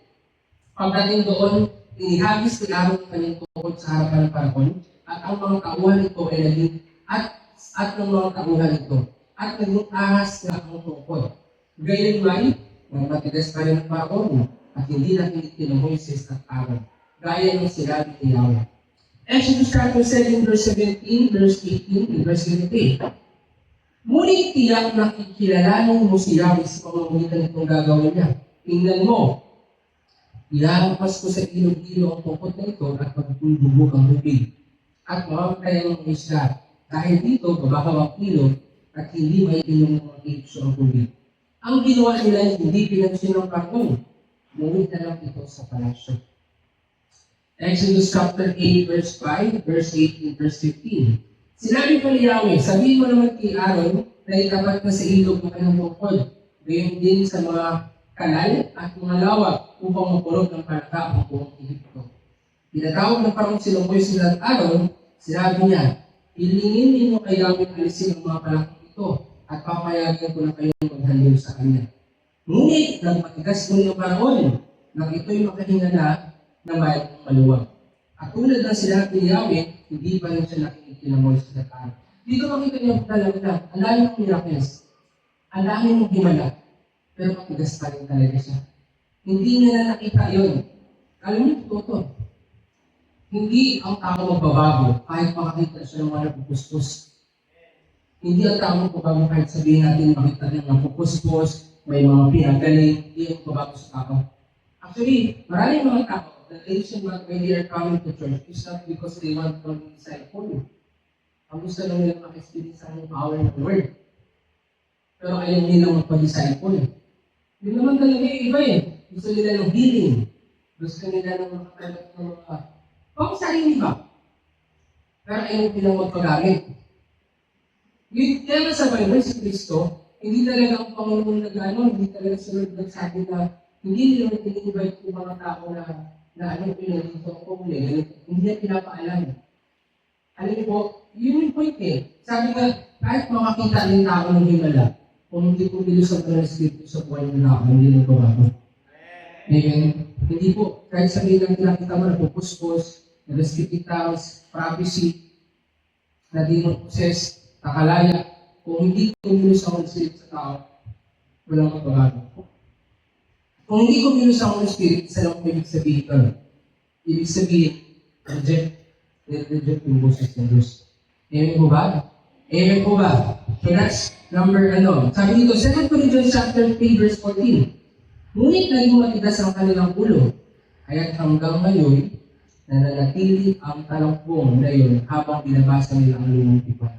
Pagdating doon, inihagis ni Aaron ang kanyang tukod sa harapan ng Paraon, at ang mga tauhan nito ay naging at ng mga tauhan nito, at naging ahas na ang tukod. Gayon may, matigas pa rin ng Paraon, at hindi nakinig ni Moises at Aaron. Gaya ng sinabi ni Yahweh. Exodus chapter 7 verse 17, verse 18, and verse 17. Ngunit tiyak na kikilalanin mo si Yahweh sa pamamagitan itong gagawin niya. Tingnan mo, ilalabas ko sa ilog-ilo ang tungkot na ito at magtulubog ang tubig. At mamamatay ang mga isda. Dahil dito, babahaw ang ilog at hindi maiinom ng mga kitso ang tubig. Ang ginawa nila hindi pinansin ng Paraon. Ngunit na lang ito sa palasyo. Exodus chapter 8, verse 5, verse 18, verse 15. Sinabi pa ni Yahweh, sabihin mo naman kay Aaron na itapat na sa ilog ng kanyang tungkod. Gayon din sa mga kanal at mga lawak upang mapulog ng palaka ang buong Egypto. Pinatawag ng Paraon sila Moises at Aaron, sinabi niya, ilingin ninyo kay Yahweh alisin ang mga palakang ito at papayagan ko na kayong maghandol sa kanya. Ngunit nagmatigas mo ng Paraon nang ito'y makahinga na may maluwag. At tulad ng sinabi ni Yahweh, hindi pa rin siya nakinig kina Moises at Aaron. Dito makita niyo talaga na, ang dami ng miracles, ang dami ng himala, pero matigas pa rin talaga siya. Hindi niya na nakita yun. Alam niyo, totoo. Hindi ang tao magbabago kahit makakita siya ng mga napupuspos. Hindi ang tao magbabago kahit sabihin natin makita ng napupuspos, may mga pinagaling, hindi ang magbabago sa tao. Actually, maraming mga tao, the reason why they are coming to church is not because they want to be disciple. Ang gusto lang nilang maka-experience ang power ng Lord. Pero ayaw nilang magpa-disciple. Yun naman talaga yung iba eh. Gusto nila ng healing. Gusto nila ng makakalap ng mga... Kung sa akin iba. Pero ayaw nilang magpagamit. Yun, kaya sa Bible, si Kristo, hindi talaga ang Panginoon nag-ano, hindi talaga si Lord nagsabi na hindi nila invite yung mga tao na ano pinagdito ako muli. Hindi niya pinapaalam. Alam niyo po, yun yung point eh. Sabi nga, kahit makakita ng tao ng himala, kung hindi ko bilusan ko ng Espiritu sa buhay ng tao, hindi nito ako. Amen? Hindi po, kahit sabihin lang nakita mo na pupuspos, nag-speaking tongues, prophecy, na demon possess, nakalaya, kung hindi ko bilusan ng Espiritu sa tao, walang magbabago. Kung hindi ko bilusan ng Espiritu, isa lang ko ibig sabihin ka. Ibig sabihin, reject yung boses ng Diyos. Amen po ba? Amen po ba? So that's number Sabi dito, 2 Corinthians chapter 3 verse 14. Ngunit naging matigas ang kanilang ulo, kaya't hanggang ngayon, nananatili ang talakbong na yun habang binabasa nila ang lumang tipan.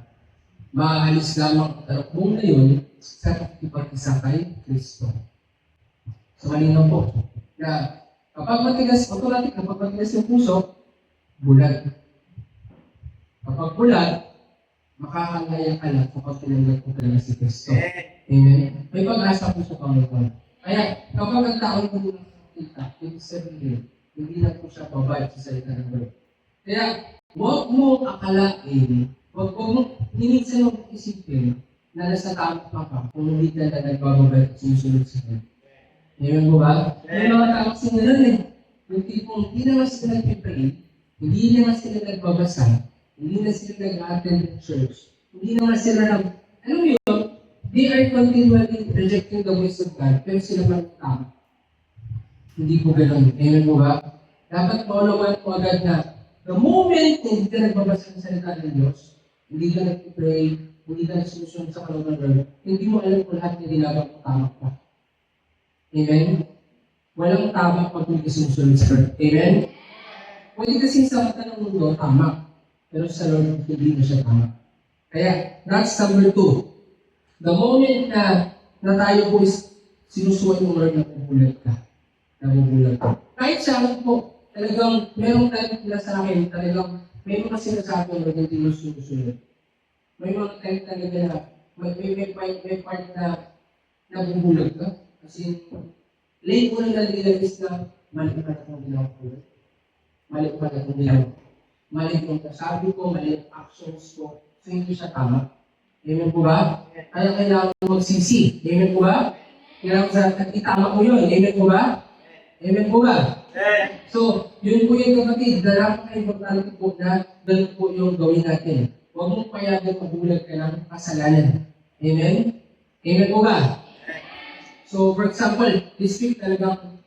Maaalis lamang ang talakbong na yun sa pakikipag-isa kay Kristo. So malinaw po, na kapag matigas, automatic, kapag matigas yung puso, bulag. Kapag bulag, makakangaya ka lang kapag tinanggap ko talaga si Kristo. Amen? May pag-asa po sa Panginoon. Kaya, kapag ang tao ko din nakikita, ibig sabihin, hindi na po siya babayad sa salita ng Lord. Kaya, huwag mo akalain, huwag mo, minsan mo isipin, na nasa tao ka kung hindi ka na nagbabayad at sinusunod sa Lord. Amen po ba? May mga tao kasi nila yung tipong hindi naman sila nag-pray, hindi naman sila nagbabasa, hindi na sila nag-attend in church. Hindi naman sila alam mo yun, they are continually rejecting the voice of God, pero sila lang tama. Hindi po ganoon. Amen po ba? Dapat maulawan po agad na the moment na hindi ka nagbabasa ng salita ng Diyos, hindi ka nag-pray, hindi ka nagsusunod sa kalooban ng Lord, hindi mo alam kung lahat na ginagawa mo tama ka. Amen? Walang tama pag hindi ka sumusunod sa Lord. Amen? Pwede kasi sa mata ng mundo, tama. Pero sa Lord, hindi na siya tama. Kaya, that's number 2. The moment na tayo po is sinusuway ng Lord, nabubulag ka. Nabubulag ka. Kahit sa akin po, talagang merong time na sa akin, talagang may mga sinasabi ng Lord na hindi mo sinusunod. May mga time talaga na may part na nabubulag ka. Kasi late mo na naliligis na mali pa na itong ginawa ko. Mali pa na itong ginawa ko. Mali yung kasabi ko, mali yung actions ko. So hindi siya tama. Amen po ba? Kaya kailangan mo magsisi. Amen po ba? Kailangan itama mo yun. Amen po ba? Amen po ba? So, yun po yung kapatid. Napaka-importante po na ganun po yung gawin natin. Huwag mong payagan mabulag ka ng kasalanan. Amen? Amen po ba? So, for example, this week talagang,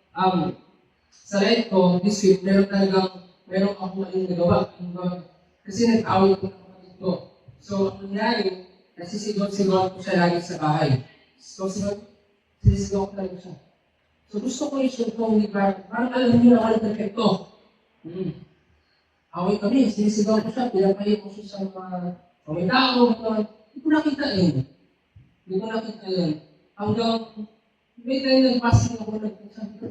sa life ko, this week, meron ako maling nagawa. Kasi nag-away ko ng kapatid ko. So, ang nangyari, nasisigaw-sigaw ko siya lagi sa bahay. Sinisigaw ko talaga siya. So, gusto ko i-share ko, hindi parang alam niyo na ako perfecto. Away kami, sinisigaw ko siya, pinapahiya ko siya sa mga tao. Hindi ko nakita yun. Hanggang, may tayo nag-passing ako nagsasabi ko.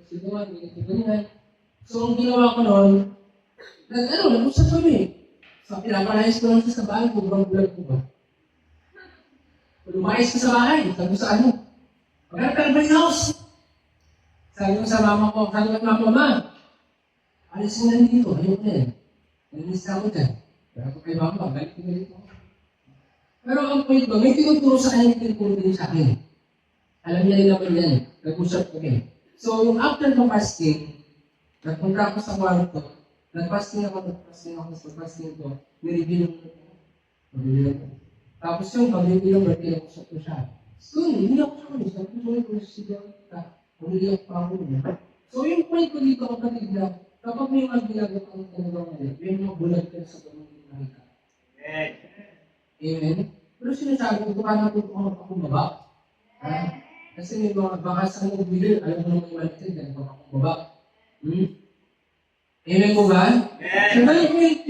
Sigawan, ganyan. So, ang ginawa ko noon, nag-usap kami. So, pinapalayas ko lang siya sa bahay, bulang-bulang ko ba? Lumayas ka sa bahay, sabi ko sa ano? Maghanap ka ng balik house. Sabi ko sa mama ko, sabi ko mama, alis mo na dito, ayoko na yan. Nalinis na ako dyan. Kaya ko kay mama, balik ko dito. Pero ang point ko, may tinuturo sa kanya, tinuturo din sa akin. Alam niya rin naman yan, nag-usap kami. So, yung after ng fasting, nagpunta ako sa kwarto, nag-fasting ako, ko, nireview ko. Tapos yung pag-review ng birthday, nag-usap ko siya. So, hindi ako siya, sabi ko siya kita, umiiyak pa ako niya. So, yung point ko dito, kapatid na, kapag may mga ginagawa ng talagang mali, may mga bulag ka sa pamilya nakita. Amen? Pero sinasabi ko, paano ako baba? Kasi may mga bakas sa mga video, alam mo naman yung malitin, ganito akong baba. Amen po ba? So,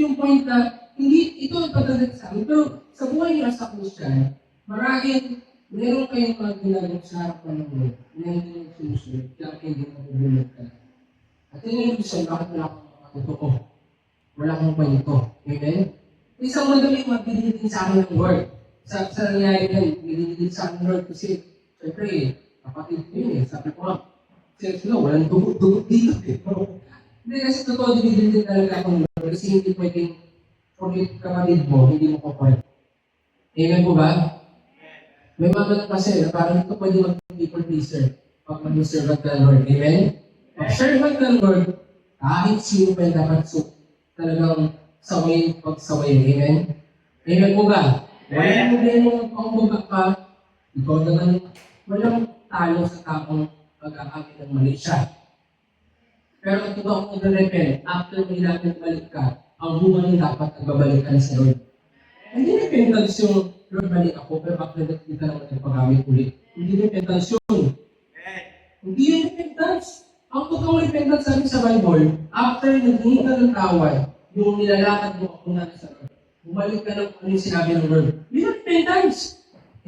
yung point na, hindi, ito ang pagdagat sa amin, pero sa buhay niyo sa Christian, marahil, meron kayong mga ginagawa sa harapan ng Lord, na hindi nyo sinusunod, kaya hindi mabubulog ka. At yun yung reason, bakit wala akong makatotoo? Wala akong kwento. Amen? Isang madali mabibigin sa akin ng Lord. Sa nangyayari yan, binibigin sa akin ng Lord kasi, siyempre, kapatid ko yun eh. Sabi ko nga, sila, walang dugot dito eh. Hindi kasi totoo, binibigin talaga ako ng Lord kasi hindi pwedeng forget kapatid mo, hindi mo kapatid. Amen po ba? May mga kasi na parang ito pwede mag-people pleaser pag mag-servant ka ng Lord. Amen? Pag-servant ka ng Lord, kahit sino pa yung dapat talagang sawayin pag-sawayin. Amen? Amen po ba? Walang problema magpakumbaba ka, ikaw naman walang talo sa taong pag-aakit ng mali siya. Pero ito ba ang mag-repent, after may natin balik ka, ang buwan dapat nagbabalik ka na sa Lord. Hindi repentance yung Lord, balik ako, pero after that, hindi ka naman nagpagamit ulit. Hindi repentance yun. Hindi yung repentance. Ang totoong repentance sabi sa Bible, after naghingi ka ng tawad, yung nilalakad mo ako na sa Lord. Bumalik ka ng ano yung sinabi ng Lord. Hindi yung repentance.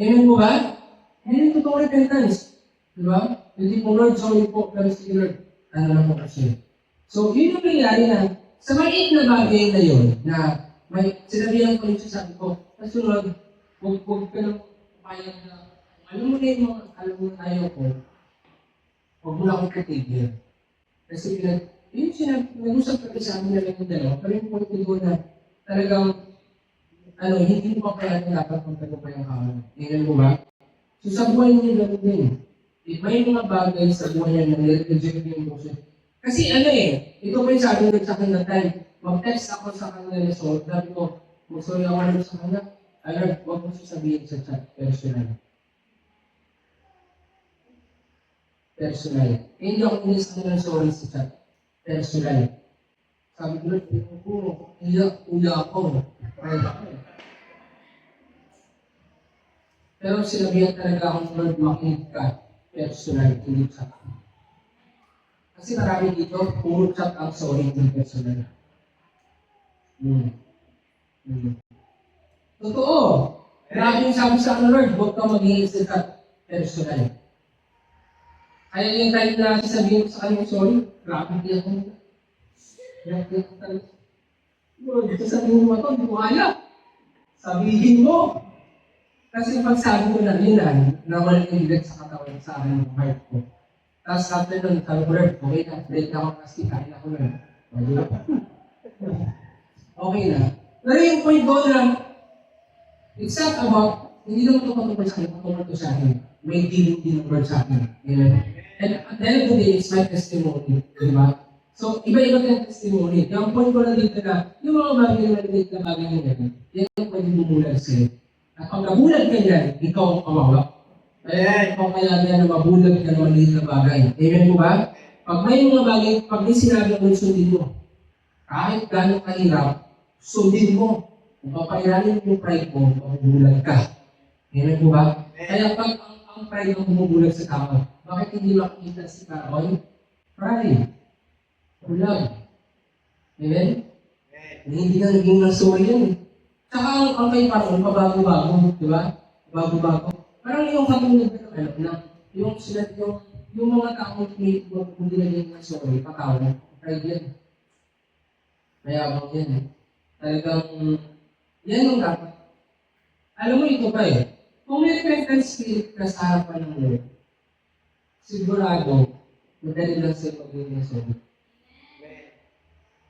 Amen po ba? Hindi yung totoong repentance. Diba? Hindi po, Lord, sorry po, pero sige Lord, ano na po kasi. So, yun yung nangyari na, sa maliit na bagay na yun, na may sinabihan ko rin siya, sabi ko, kasunod, huwag ka nang payag na, alam mo na yung mga, alam mo na ayaw ko, huwag mo na akong katigil. Kasi yun sinabi, nag-usap ka sa amin na lang yung dalawa, pero yung point ko na talagang, hindi mo pa payag na dapat magtagumpay ang kawan. Tingnan mo ba? So sa buhay niyo gano'n din. May mga bagay sa buhay niya na nire-reject yung emotion. Kasi ito pa yung sabi ko sa akin na time, mag-text ako sa kanila na so, sabi ko, mag-sorry ako naman sa kanya, huwag mo sasabihin sa chat, personal. Hindi ako inis ka ng sorry sa chat, personal. Sabi ko, iyak ako. Pero sinabihan talaga akong Lord, makinig ka, personal, hindi chat. Kasi marami dito, puro chat ang sorry ng personal. Totoo. Grabe yung sabi sa akin, Lord, huwag kang mag-iisip ka personal. Kaya yung time na sasabihin ko sa kanya, sorry, grabe hindi ako. Grabe ako talaga. Lord, sasabihin mo ito, hindi ko kaya. Sabihin mo. Kasi pag sabi ko na yun na walang iligad sa katawan sa akin ng heart ko. Tapos after nun, sabi ko, Lord, okay na, break na ako kasi kain ako na. Okay na. Pero yung point ko na, it's not about, hindi naman ito patungkol sa akin, patungkol ito sa akin. May dealing din ng word sa akin. Amen? And at the end of the day, it's my testimony. Di ba? So, iba-iba yung testimony. Yung point ko na dito na, yung mga bagay na relate na bagay na yan, yan ang pwede bumulag sa'yo. At pag nabulag ka yan, ikaw ang kawawa. Kaya ikaw kaya yan na mabulag ka ng maliit na bagay. Amen po ba? Pag may mga bagay, pag may sinabi mo, sundin mo. Kahit gano'ng kahirap, sundin mo. Kung papairanin mo yung pride mo, mabubulag ka. Amen po ba? Kaya pag ang pride mo bumubulag sa tao, bakit hindi makikita si Karoy? Pride. Bulag. Amen? Hindi na naging nasuri yan eh. Tsaka ang kay Parang, pabago-bago, di ba? Bago-bago. Parang yung katulad na alam na, yung mga taong hindi naging nasuri, patawa, pride yan. Mayabang yan eh. Talagang, yan yung dapat. Alam mo ito pa eh, kung may repentance spirit ka sa harapan ng Lord, sigurado, madali lang sa'yo maging nasuri.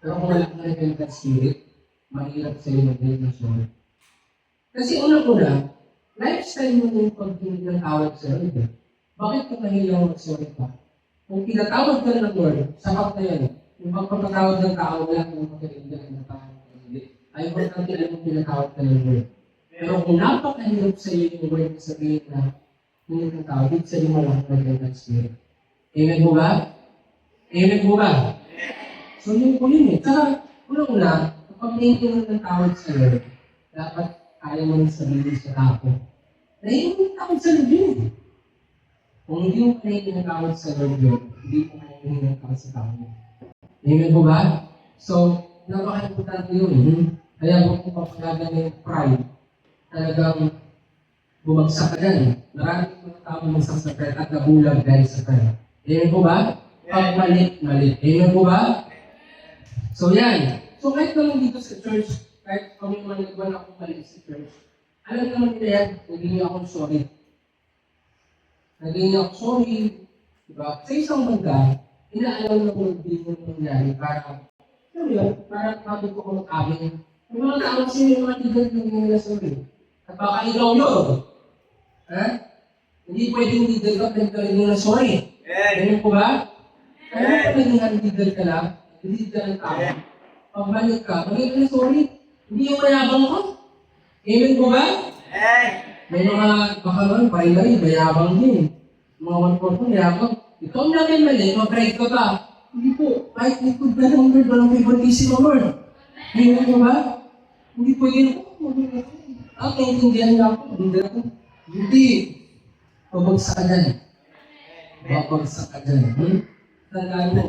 Pero kung wala kang repentance spirit, mahirap sa'yo maging nasuri. Kasi unang-una, lifestyle mo yung pagtingin ng tawag sa Lord eh. Bakit ka mahilang mag-sorry pa? Kung pinatawag ka ng Lord, sapat na yan. Yung pagpapatawag ng tao, wala kang makakiligyan ng tao. Ay, importante alam mo pinatawag ka ng Lord. Pero kung napakahirap sa iyo yung word na sabihin na hindi ng tao, hindi sa iyo walang repentance spirit. Amen po ba? Amen po ba? So yun po yun eh. Tsaka, unang-una, kapag naintingan ng tawag sa Lord, dapat kaya mo nang sabihin sa tao. Naintingan ng tawag sa Lord yun. Kung hindi mo naintingan ng tawag sa Lord yun, hindi mo naintingan ng tawag sa tao. Amen po ba? So, napaka-importante yun. Kaya kung papalagan ng pride, talagang bumagsak ka dyan. Maraming mga tao bumagsak sa pride at nabulag dahil sa pride. Amen po ba? Pag mali. Amen po ba? So yan. So kahit naman dito sa church, kahit kami naman nagwan akong mali sa church, alam naman nila yan, naging akong sorry. Naging ako sorry. Diba? Sa isang banda, inaalam na kung hindi mo nangyari para, para mabig ko kung mag-amin. May mga tao kasi may mga tigal na nila sorry. At baka ikaw yun. Ha? Hindi pwedeng leader ka, pinagkarin mo na sorry. Ganyan po ba? Kaya kung naging leader ka lang, lead ka ng tao, pagbalik ka, magiging ka na sorry. Hindi yung mayabang ka. Amen po ba? May mga, baka naman, primary, mayabang din. Mga 1-4 mayabang. Ikaw na rin mali, mag-pride ka pa. Hindi po, kahit likod ka ng Lord, walang may baptism ng Lord. Amen po ba? Hindi pwede na naintindihan niya ako, hindi. Pabagsak ka dyan. Babagsak ka dyan. Tandaan mo.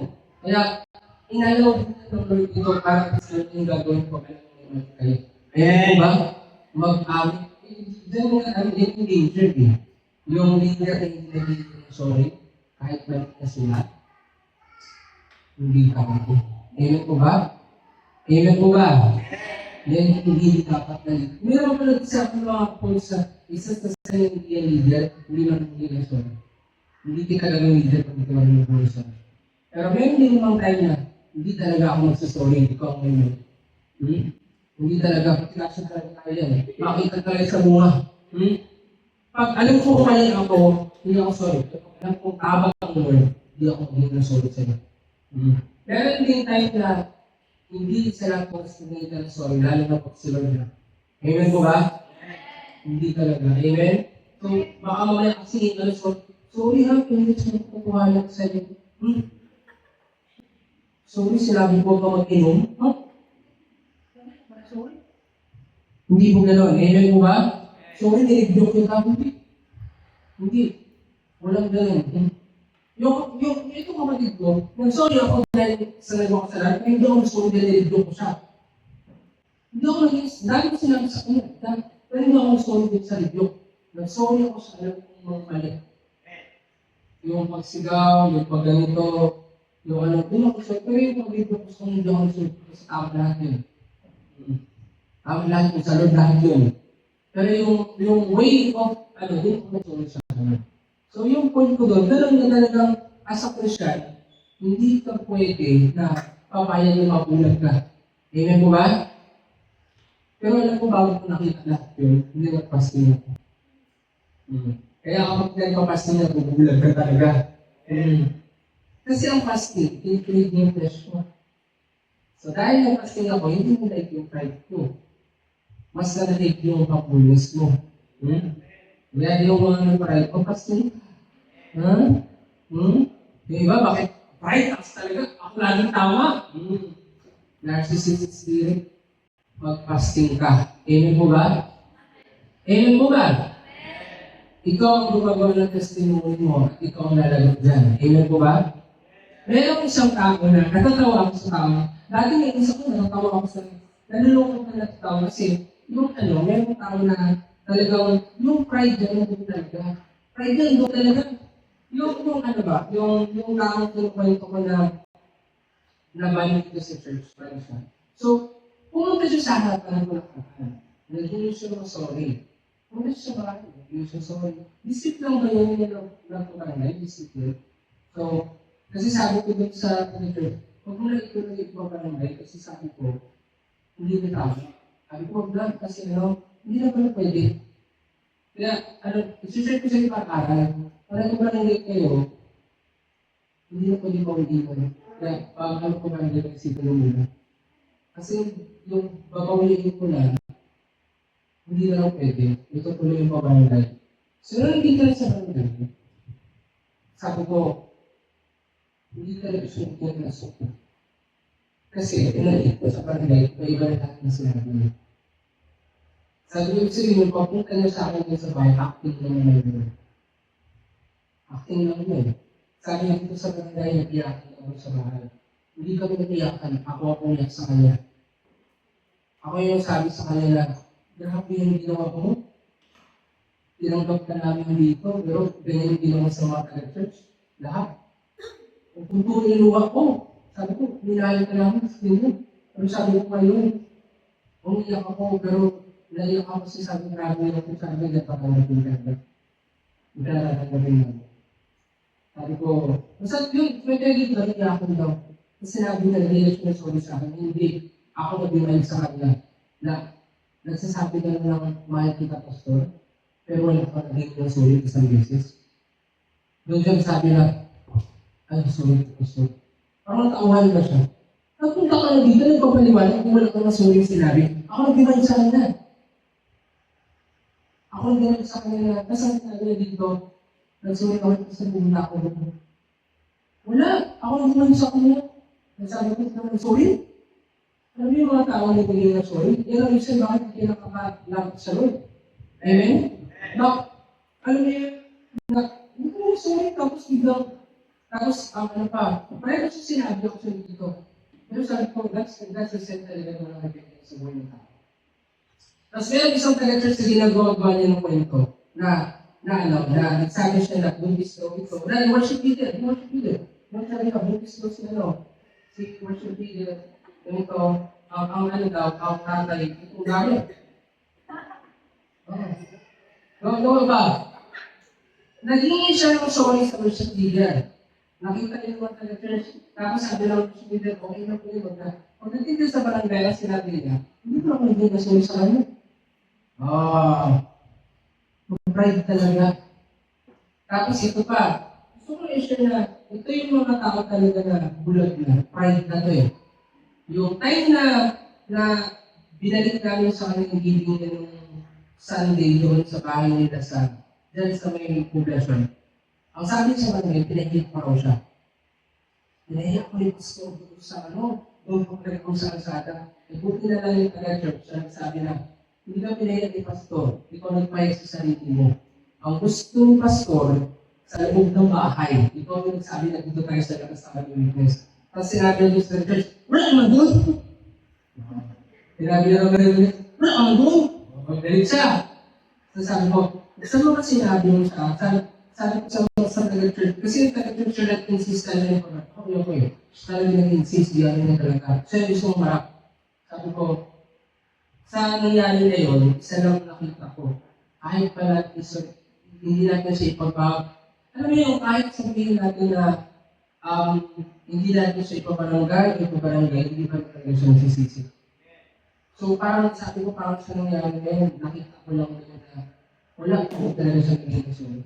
Kaya, inalaw din ng Lord ito para sa yung gagawin ko kayo. Ayan po ba? Mag-amit. Diyan mo nga namin yung danger eh. Yung leader na hindi naging sorry, kahit balik na sila, hindi ka ako. Amen po ba? Amen po ba? Yan yung hindi dapat na leader. Meron pa nag-isap ng mga points sa isa sa hindi yung leader, hindi man hindi na sorry. Hindi ka talaga leader kung ito man yung points. Pero meron din namang time na hindi talaga ako magsasorry, hindi ko ako ngayon. Hindi talaga, kasi talaga tayo yan. Makita talaga sa bunga. Pag alam ko kung mali ako, hindi ako sorry. Pag alam ko tabang ang Lord, hindi ako magiging na sorry sa'yo. Meron din time na hindi sa lahat po hindi ka na sorry, lalo na po si Lord na. Amen po ba? Hindi talaga. Amen? So, baka mamaya kasi, sorry ha, hindi ko kukuha sa iyo. Sorry, sinabi ko ka mag-inom. Sorry. Hindi po gano'n. Amen po ba? Sorry, nilibdok yung tao. Hindi. Walang gano'n. Ito kapatid ko, nag-sorry ako dahil sa nagawa ko sa lahat, hindi ako sorry dahil nilibdok ko siya. Hindi ako dami ko sinabi sa kanya, pero hindi ako sorry din sa rebuke. Nag-sorry ako sa alam kong mga mali. Yung pagsigaw, yung pagganito, yung ano, doon ako sorry. Pero yung pag-rebuke ko, hindi ako sorry kasi tama lahat yun. Tama lahat yun, sa Lord lahat yun. Pero yung way of, hindi ko sorry sa kanya. So yung point ko doon, ganun na talagang as a Christian, hindi ka pwede na papayag na mabulag ka. Amen po ba? Pero alam ko, bago ko nakita lahat yun, hindi nagpasting ako. Kaya kapag nagpapasting na, bubulag ka talaga. Kasi ang fasting, pinipinid yung flesh ko. So dahil nagpasting ako, hindi mo like yung pride ko. Mas na-like yung happiness mo. Kaya yung mga nag-pride, fasting. Yung iba, bakit? Pride, ako talaga, ako laging tama. Narcissistic spirit. Mag-fasting ka. Amen po ba? Amen po ba? Ikaw ang gumagawa ng testimony mo at ikaw ang lalagot dyan. Amen po ba? Merong isang tao na natatawa ako sa tao. Dati may isa ko natatawa ako sa nalulungkot na natatawa kasi merong tao na talagang yung pride dyan yung talaga. Pride dyan yung talaga. Yung taong kinukwento ko na balik dito sa church. So, pumunta siya sa harapan ng palakpakan. Nag-inis siya ng sorry. Pumunta siya sa bahay. Nag-inis siya sorry. Disip lang ba yun yung nagpapanay? Disip yun. So, kasi sabi ko dun sa church, huwag mo na ituloy ipapalangay kasi sabi ko, hindi na tama. Sabi ko, vlog kasi hindi na pala pwede. Kaya, isi-share ko sa ipag-aral. Para kung palangay kayo, hindi na pwede paulitin. Kaya, ko ba hindi nagsipin mo muna. Kasi yung babawiin ko na, hindi na lang pwede. Ito tuloy yung pabarangay. So, nandito na sa barangay. Sabi ko, hindi talaga sumunod na suko. Kasi, pinalik ko sa barangay, iba lahat na sinabi niya. Sabi ko, sige, papunta niyo sa akin sa bahay, acting lang yun. Acting lang yun. Sabi niya dito sa barangay, nag-iyakin ako sa bahay. Hindi kami nag-iyakan, ako umiyak sa kanya. Ako yung sabi sa kanya na, grabe yung ginawa mo. Tinanggap ka namin dito, pero ganyan yung ginawa sa mga taga-church. Lahat. Kung tuloy yung luha ko, sabi ko, nilahal ka namin sa ganyan. Pero sabi ko kayo, umiyak ako, pero naiyak ako kasi sabi grabe yung kung sabi nagpapanggapin ka na. Nagkaratanggapin mo. Sabi ko, basta yun, pwede dito, naiyak ako daw. Kasi sinabi na nililis na sorry sa akin, hindi. Ako nag-remind sa kanya na nagsasabi ka ng mahal kita, pastor, pero wala ka naging ng sorry isang beses. Doon siya sabi na, ay, sorry, pastor. Parang natawahan na siya. Nagpunta ka na dito, nagpapaliwanag kung wala ka ng sorry sinabi. Ako nag-remind sa kanya. Ako nag-remind sa kanya na, nasaan ka na dito, nag-sorry ako kasi pumunta ako dito. Wala, ako nag-remind sa kanya. Nagsabi ko naman, sorry. Alam yung mga tao na hindi na sorry? Yan ang isa bakit hindi nakakalamat sa Lord. Amen? Alam mo yun, hindi ko sorry, tapos biglang, parang kasi sinabi ako sa dito. Pero sabi ko, that's the sense talaga ng mga nagpipin sa buhay ng tao. Tapos meron isang taga-church na ginagawa niya ng kwento na nagsabi siya na buntis daw ito. Na worship leader. Yung sabi ka, buntis daw si worship leader. Ganito, ang tatay, itong gamit. Gawin ba? Naghingi siya ng sorry sa worship leader. Nakita niyo naman taga-church. Tapos sabi ng worship leader, okay na po yun. Pagdating din sa barangay, sinabi niya, hindi ko naman hindi na sorry sa kanya. Pride talaga. Tapos ito pa, gusto ko i-share na, ito yung mga tao talaga na bulag na, pride na to eh. Yung time na binalik namin sa kanyang giving ng Sunday doon sa bahay nila dyan sa may poblasyon. Ang sabi sa kanya, pinahiyak pa raw siya. Pinahiyak ko yung pastor doon sa doon po ko sa kalsada. Buti na lang yung taga-church na nagsabi na, hindi ka pinahiyak ni pastor, ikaw nagpahiyak sa sarili mo. Ang gusto ng pastor, sa loob ng bahay, ikaw yung nagsabi na dito tayo sa labas ng witness. Tapos sinabi niyo sa church, wala naman doon. Sinabi na naman rin, wala kang doon. Magalit siya. So sabi ko, saan mo ba sinabi mo siya? Sabi ko sa taga-church, kasi yung taga-church siya nag-insist talaga yung parang, ako eh. Siya talaga nag-insist, di ano niya talaga. Siya gusto mong marap. Sabi ko, sa nangyari na yun, isa lang nakita ko. Kahit pala, hindi natin siya ipagpag. Alam mo yung kahit sabihin natin na hindi natin siya ipabarangay, hindi pa talaga siya nasisisi. So parang sabi ko, parang sa nangyari ngayon, nakita ko lang yun na wala po talaga siya naging.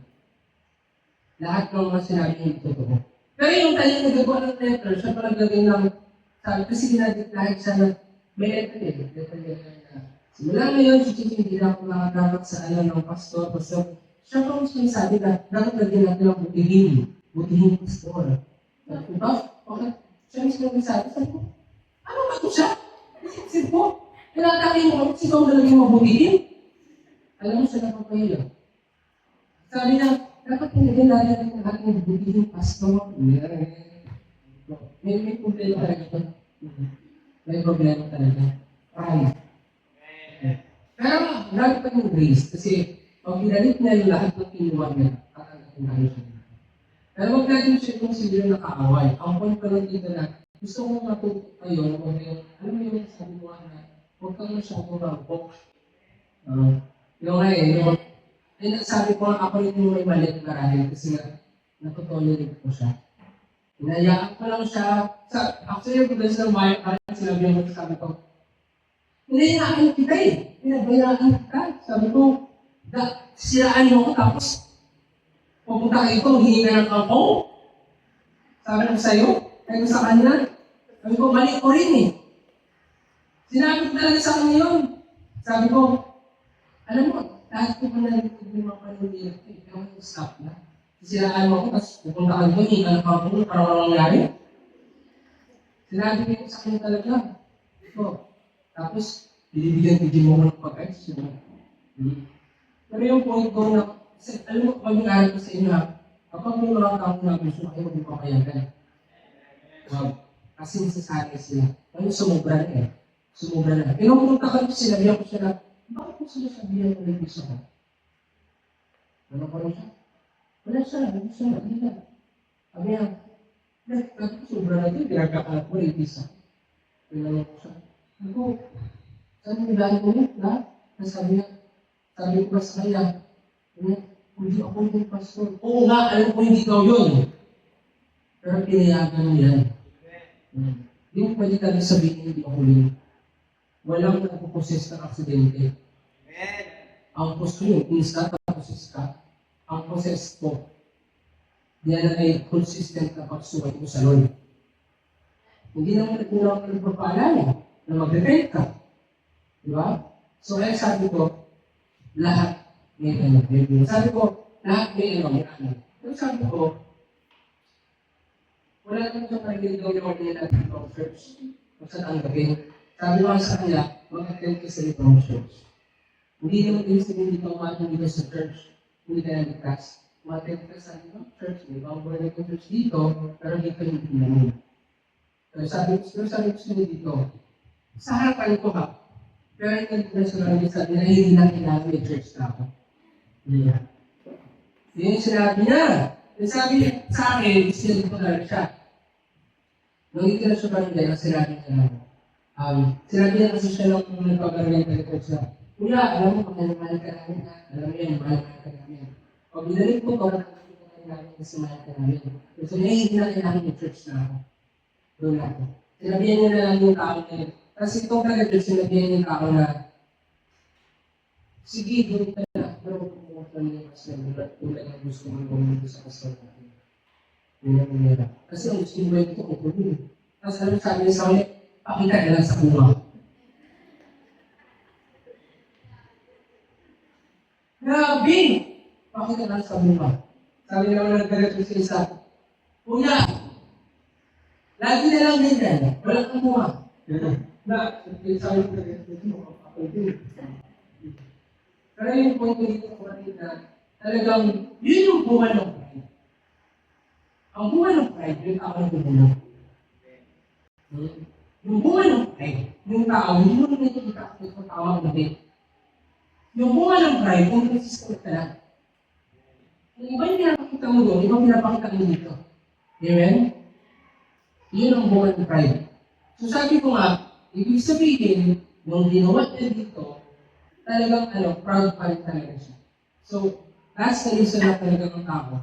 Lahat ng mga sinabi niya totoo. Pero yung kanyang nagagawa ng letter, siya parang gagawin lang, sabi kasi ginagit kahit siya na may letter na simula ngayon, hindi na ako makagapat sa alam ng pastor. Siya pa mo sinasabi na dapat lagyan natin ang butihin pastor. Sabi ko ba? Okay. Siya mismo sabi ko, ano ba ito siya? Kasi po, tinatakin mo, sigaw na lagyan mabutihin. Alam mo siya napapahiya. Sabi niya, dapat nilagyan natin ang ating butihin pastor. May problema talaga. May problema talaga. Pride. Pero marami pa yung grace kasi pag pinalit niya yung lahat ng kinuha niya, katanggapin tayo siya. Pero huwag natin siya kung sino yung nakaaway. Ang point pa lang dito na gusto kong matuto kayo na huwag yung, alam mo yung sabi mo na huwag kang masyadong rampok. Yung nga sabi ko ako rin yung may mali marahil kasi nga natutolerate ko siya. Hinayaan ko lang siya. Actually, yung pagdalas ng bayan, parang sinabi mo sabi ko, hinayaan kita eh. Pinabayaan kita. Sabi ko, siraan mo ko tapos pupunta ka ito, hingi ka ng kampo. Sabi ko sa'yo, sabi ko sa kanya. Sabi ko, mali ko rin eh. Sinabi ko talaga sa kanya yun. Sabi ko, alam mo, lahat ko pa nalito yung mga panunilak ko, ikaw yung stop na. Siraan mo ko, tapos pupunta ka ito, hingi ka ng kampo, para walang nangyari. Sinabi ko sa kanya talaga. Tapos, bibigyan mo ko ng pag-ayos. Pero yung point ko na, alam mo, pag-aaral ko sa inyo ha, kapag may mga tao na gusto kayo, magpapayagan. Kasi nasasanay sila. Ano, sumubra na eh. Sumubra na. Pero kung punta ka sinabihan ko siya na, bakit ko sila sabihan na may gusto ka? Ano ko rin siya? Wala siya, hindi siya, hindi na. Sabi niya, bakit ko sobra na ito, pinagkakalat ko, hindi siya. Pinanong ko siya. Ako, saan yung dahil ko yun, ha? Sabi ko ba sa kanya, hindi ako yung pastor. Oo nga, alam ko hindi ikaw yun. Pero pinayagan mo yan. Hindi mo pwede ka sabihin hindi ako yun. Walang nagpuposes ng aksidente. Ang posto yun, instant na poses ka. Ang poses ko, yan ay consistent na pagsuway mo sa Lord. Hindi naman nagpapaalala na mag-repent ka. Diba? So, kaya sabi ko, lahat may ano. Sabi ko, lahat may ano. Pero sabi ko, wala naman sa pag-iligaw yung mga natin ng church. Kung saan ang gawin. Sabi ko sa kanila, mag-attend ka sa ibang church. Hindi naman din sabihin dito umatong dito sa church. Hindi ka naligtas. Mag-attend ka sa ibang church. May ibang buwan ng church dito, pero dito hindi namin. Pero sabi ko sila dito, sa harapan ko ha, pero yung national sabi na hindi na kailangan may church na ako. Yeah. Yun yung sinabi niya. Yung sabi sa akin, sinabi ko talaga siya. Nung hindi na siya barangay, sinabi niya na sinabi niya kasi siya lang kung nagpabarangay talaga siya. Kuya, alam mo, mahal ka namin ha. Alam mo yan, mahal ka namin. Pag binalik ko, parang nakikita namin kasi mahal ka namin. So, hindi na kailangan may church na ako. Doon ako. Sinabihan niya na lang yung tao na yun. Kasi itong talaga, sinabihan yung tao na sige, doon ka na. Pero kung kung yung pastor, tulad na gusto mo pumunta sa pastor natin. Yun ang nila. Kasi ang gusto mo ito, kukunin. Tapos alam sabi niya sa ulit, pakita na lang sa bunga. Grabe! Pakita na lang sa bunga. Sabi naman nagkagat sa isa, Kuya, lagi na lang din yan. Walang kumuha. Na, sabi ko na ito, ako din. Pero yung point ko dito kapatid na talagang yun yung bunga ng pride. Ang bunga ng pride, yung ako na bumulong. Yung bunga ng pride, yung tao, hindi mo na nakikita kung tama o mali. Yung bunga ng pride, kung consistent ka lang. Yung iba yung pinapakita mo doon, ibang pinapakita mo dito. Amen? Yun ang bunga ng pride. So sabi ko nga, ibig sabihin, nung ginawa niya dito, talagang proud pa rin talaga siya. So, last na reason na talagang ang tao,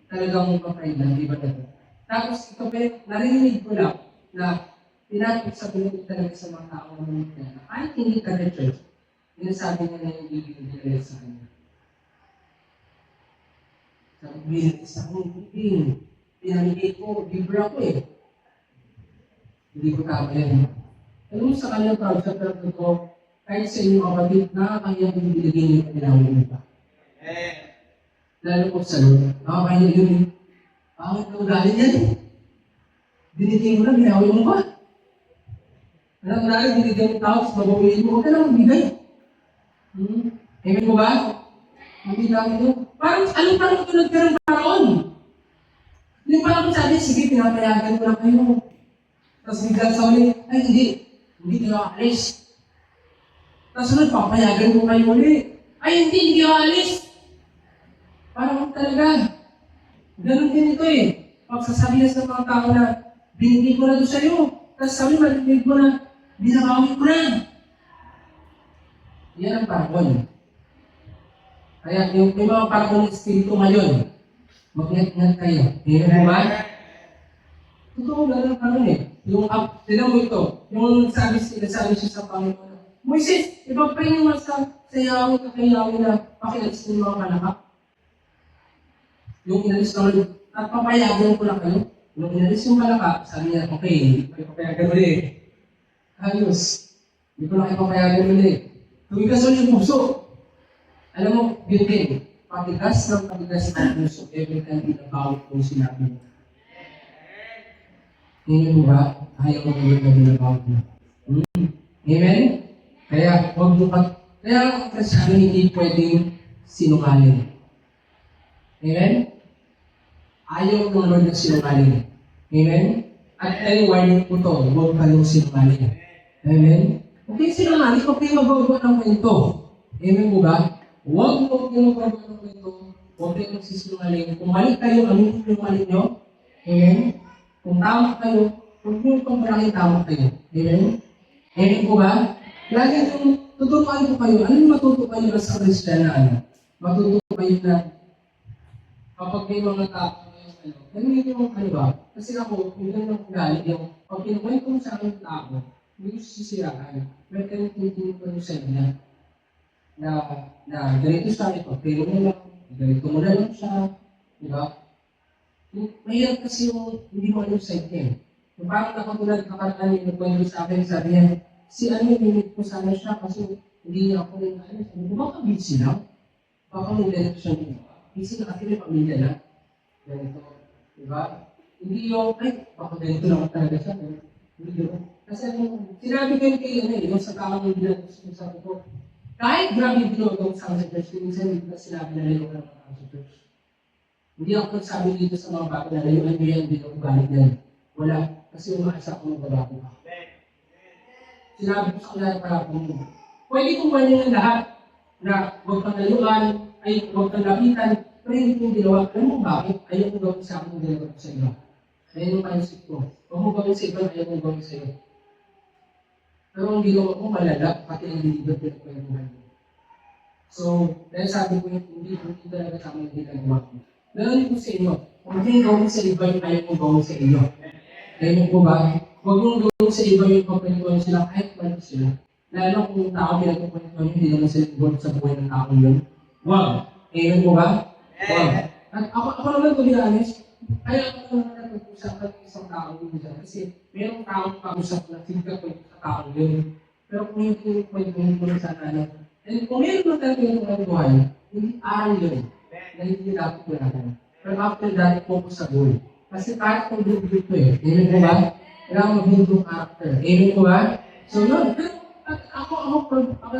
talagang mag-pride lang, di ba na ito? Tapos ito pa yung narinig ko lang na pinapit sa pinapit talaga sa mga tao na mga na kahit hindi ka na church, sinasabi niya na yung ibig nila sa kanya. Sabi ko, sa akin, pinamigay ko, libre ako eh. Hindi ko tama yan. Alam mo sa kanya, proud sa pero ko, kahit sa inyong kapatid, nakakaya kong binigay niyo ang pinawin mo pa. Lalo ko sa Lord, nakakaya yun eh. Bakit ka ugali yan? Binigay mo lang, pinawin mo pa. Alam mo na, binigay mo tao, sa mabawiin mo, huwag ka lang magbigay. Amen mo ba? Magbigay mo. Parang, parang tulad ka ng paraon? Yung parang sabi, sige, pinapayagan mo lang kayo. Tapos bigla sa uli, ay hindi kayo aalis. Tapos sunod, papayagan mo kayo uli. Ay hindi kayo aalis. Parang talaga. Ganun din ito eh. Pagsasabi na sa mga tao na, binigay ko na doon sa'yo. Tapos sabi, marinig mo na, binabawi ko na. Yan ang paragon. Kaya yung may mga paragon ng Espiritu ngayon, mag-ingat kayo. Amen mo ba? Totoo lang ang paragon eh. Yung tinan mo ito, yung sinasabi siya sa Panginoon, Moises, ipag-pray mo sa Yahweh ka kay Yahweh na pakialis ng mga kalakap. Yung inalis ka ulit, at papayagan ko lang kayo. Yung inalis yung kalakap, sabi niya, okay, hindi ko ipapayagan ulit. Ayos. Hindi ko lang ipapayagan ulit. Tumigas ulit yung puso. Alam mo, yun din, patigas ng puso, every time pinabawit kong sinabi mo. Amen mo ba? Ayaw mo ulit na binabawit mo. Amen? Kaya, huwag mo kaya ang Kristyano hindi pwedeng sinungaling. Amen? Ayaw ng Lord na sinungaling. Amen? At ay warning po to, huwag kayong sinungaling. Amen? Okay, sinungaling, okay magbago ng kwento. Amen mo ba? Huwag mo magbago ng kwento, huwag kayong magsisinungaling. Kung mali kayo, aminin yung mali nyo. Amen? Kung tama kayo, huwag mo itong malaking tama kayo. Amen? Amen po ba? Lagi yung tuturuan ko kayo. Ano yung matuto kayo na sa Kristiyan na matuto kayo na kapag may mga tao ganun yung ba? Kasi ako, yung ganun ang ugali, yung pag kinukwento mo sa akin ng tao, hindi ko sisiraan. Pero kayong tinitingin ko sa inyo na ganito siya, ito, pero mo lang, ganito mo na lang siya, di ba? Mahirap kasi yung hindi mo alam sa inyo. Yung parang nakatulad kakaraan yung nagkwento sa akin, sabi niya, si minute ko sana siya kasi hindi niya ako yung sabi ko, baka busy lang? Baka may ganito siya niya. Busy na kasi may pamilya na. Ganito. Diba? Hindi yung, ay, baka ganito lang talaga siya. Hindi yun. Kasi sinabi kayo yung sa taong bilang sa ko, kahit grabe yung ginagawa sa akin sa church, minsan hindi na sinabi na layo ng mga sa church. Hindi ako nagsabi dito sa mga bago na layuan nyo yan, dito ko galit yan. Wala. Kasi umaasa ako ng babago ka. Sinabi ko sa kanila para kung pwede kong ganyan lahat na huwag kang layuan, ay huwag kang lapitan, pero hindi kong ginawa. Alam mo bakit? Ayaw kong gawin sa akin ang ginawa ko sa iyo. Ayaw yung panisip ko. Huwag mo gawin sa iba, ayaw kong gawin sa iyo. Pero ang ginawa ko malala, pati ang dilibat ko yung buhay. So, dahil sabi ko hindi talaga sa akin ang ginagawa ko. Ganoon ko sa inyo, huwag yung gawin sa iba yung ayaw kong gawin sa inyo. Ayaw ko ba? Huwag mong gawin sa iba yung pagpapalikuhan sila kahit paano sila. Lalo kung tao pinagpapalikuhan, hindi naman sila involved sa buhay ng tao yun. Wow! Amen mo ba? Wow! At ako naman, to be honest, kaya ako naman nag-usap ng isang tao yun dyan. Kasi mayroong taong pag-usap na feedback ko sa tao yun. Pero kung hindi ko na sana and kung mayroon na talaga yung mga buhay, hindi aral yun. Na hindi dapat ko natin. Pero after that, focus sa goal. Kasi kahit kung build ko eh. Amen mo ba? Kailangan mag-build yung character. Amen mo ba? So yun. Pero ako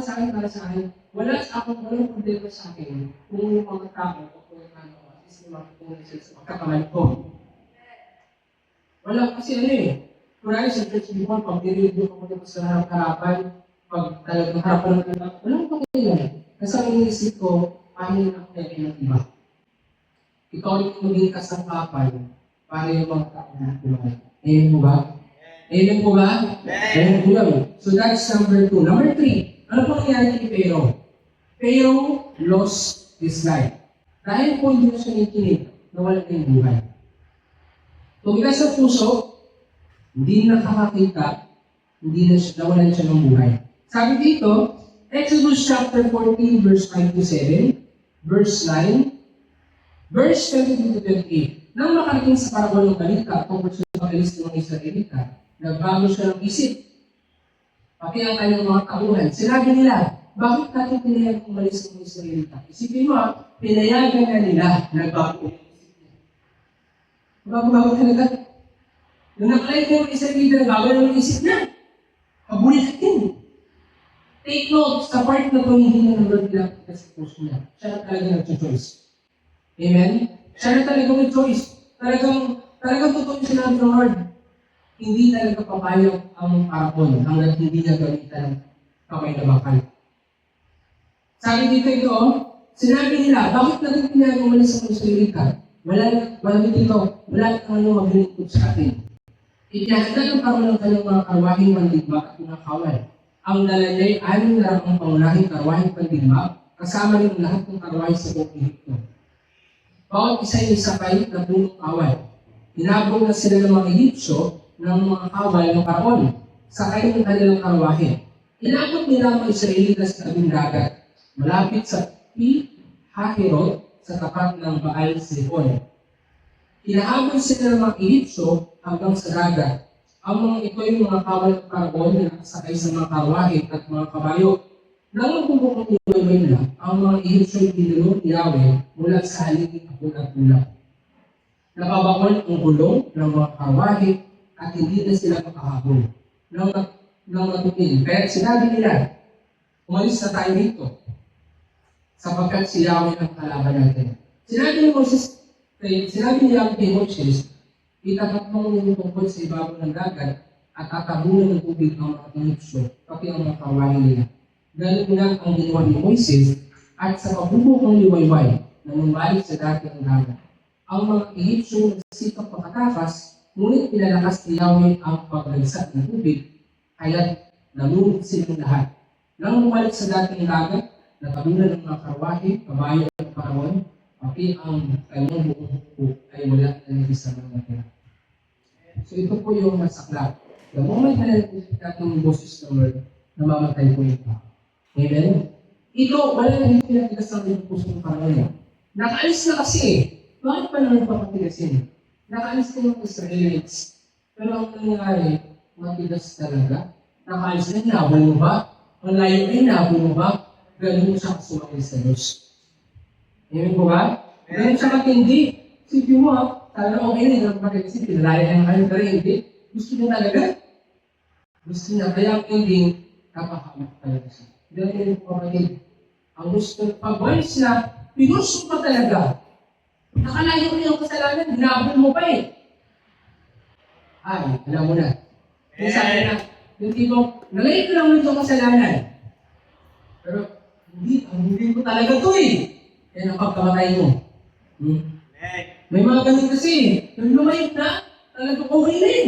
sa akin, para sa akin, walang problema sa akin kung yung mga tao o kung yung at least yung mga kukunin sila sa pagkakamali ko. Wala kasi Kunwari sa church before, pag nililito ko dito sa harap-harapan, pag talagang harapan ng iba, walang pakialam. Kasi ang iniisip ko, paano na ako ng iba? Ikaw yung maging kasangkapan para yung mga tao na buhay. Amen po ba? Amen po ba? Amen po yun. So that's number 2. Number 3, ano pong nangyari kay Pharaoh? Pharaoh lost his life. Dahil po hindi na siya nakikinig, nawala na yung buhay. Tumigas sa puso, hindi nakakakita, hindi na siya, nawalan siya ng buhay. Sabi dito, Exodus chapter 14, verse 5 to 7, verse 9, verse 22 to 28. Nang makarating sa parabol ng balita tungkol sa pag-alis ng mga Israelita, nagbago siya ng isip. Pati ang kanyang mga tauhan. Sinabi nila, bakit natin pinayagan umalis ng mga Israelita? Isipin mo, pinayagan na nila, nagbago. Bago-bago talaga. Nung nakalay ko yung Israelita, nagbago na ng isip niya. Pabulitin. Take note, sa part na ito, hindi na nag-Lord nila sa puso niya. Siya na talaga nag-choice. Amen? Siya na talaga nag-choice. Talagang totoo yung sinabi ng Lord. Hindi talaga papayag ang parapon hanggang hindi niya gamitan ng kamay na bakal. Sabi dito ito, sinabi nila, bakit natin pinag-umalis sa Israelita? Wala dito, wala kang ano maglilingkod sa atin. Ipinahanda ng parang ng kanyang mga karwahing mandigma at mga kawal. Ang nalalay aning na ang pangunahing karwahing pandigma, kasama rin lahat ng karwahe sa buong Ehipto. Bawat isa yung sakay na punong kawal. Inabong na sila ng mga Ehipsyo ng mga kawal ng paraon, sakay ng kanilang karwahe. Inabot nila ang mga Israelita sa tabing dagat, malapit sa Pi-Hahirot sa tapat ng Baal-Zefon. Inahabol sila ng mga Ehipsyo hanggang sa dagat. Ang mga ito ay mga kawal ng paraon na nakasakay sa mga karwahe at mga kabayo. Nang magpupukong niway nila, ang mga Ehipsyo ay binulong ni Yahweh mula sa haligi at ulap. Nababaon ang gulong ng mga karwahe at hindi na sila makahabol ng matupin. Pero sinabi nila, umalis na tayo dito sapagkat si Yahweh ang kalaban natin. Sinabi ni Yahweh kay Moses, itapat mo yung tungkol sa ibabaw ng dagat at tatabunan ng tubig ang mga Ehipsyo, pati ang mga karwahe nila. Ganun nga ang ginawa ni Moises at sa pabubukang liwayway na numbalik sa dati ng dagat. Ang mga Ehipsyo nagsikap makatakas, ngunit pinalakas ni Yahweh ang paglagsak ng tubig, kaya't nalunod silang lahat. Nang bumalik sa dating dagat, natabunan ng mga karwahe, kabayo at parawan, pati ang kanyang buong hukbo ay wala na isang natira. So ito po yung masaklap. The moment na nagpipit ng boses ng Lord, namamatay po ito. Amen? Ito, wala na hindi pinatigas ng puso ng parawan. Nakaalis na kasi eh. Bakit pa naman papatigasin? Nakaalis na yung Israelites. Pero ang nangyari, matigas talaga. Nakaalis na, hinabol mo ba? Ang layo ay hinabol mo ba? Ganun siya kasumali sa Diyos. Amen po ba? Ganun siya matindi. Sipin mo talaga okay na yung pagkakasip, pinalaya ng kayo, pero hindi. Gusto niya talaga. Gusto niya, kaya ang ending, napakamot talaga siya. Ganun yung kapatid. Ang gusto, pag-walis na, pinuso pa talaga. Nakalayo mo yung kasalanan, hinabol mo pa eh. Ay, alam mo na. Yung sabi na, yung tipong, nalayo ko lang yung kasalanan. Pero, hindi ko talaga to eh. Yan ang pagkamatay mo. May mga ganun kasi, yung lumayot na, talagang okay na eh.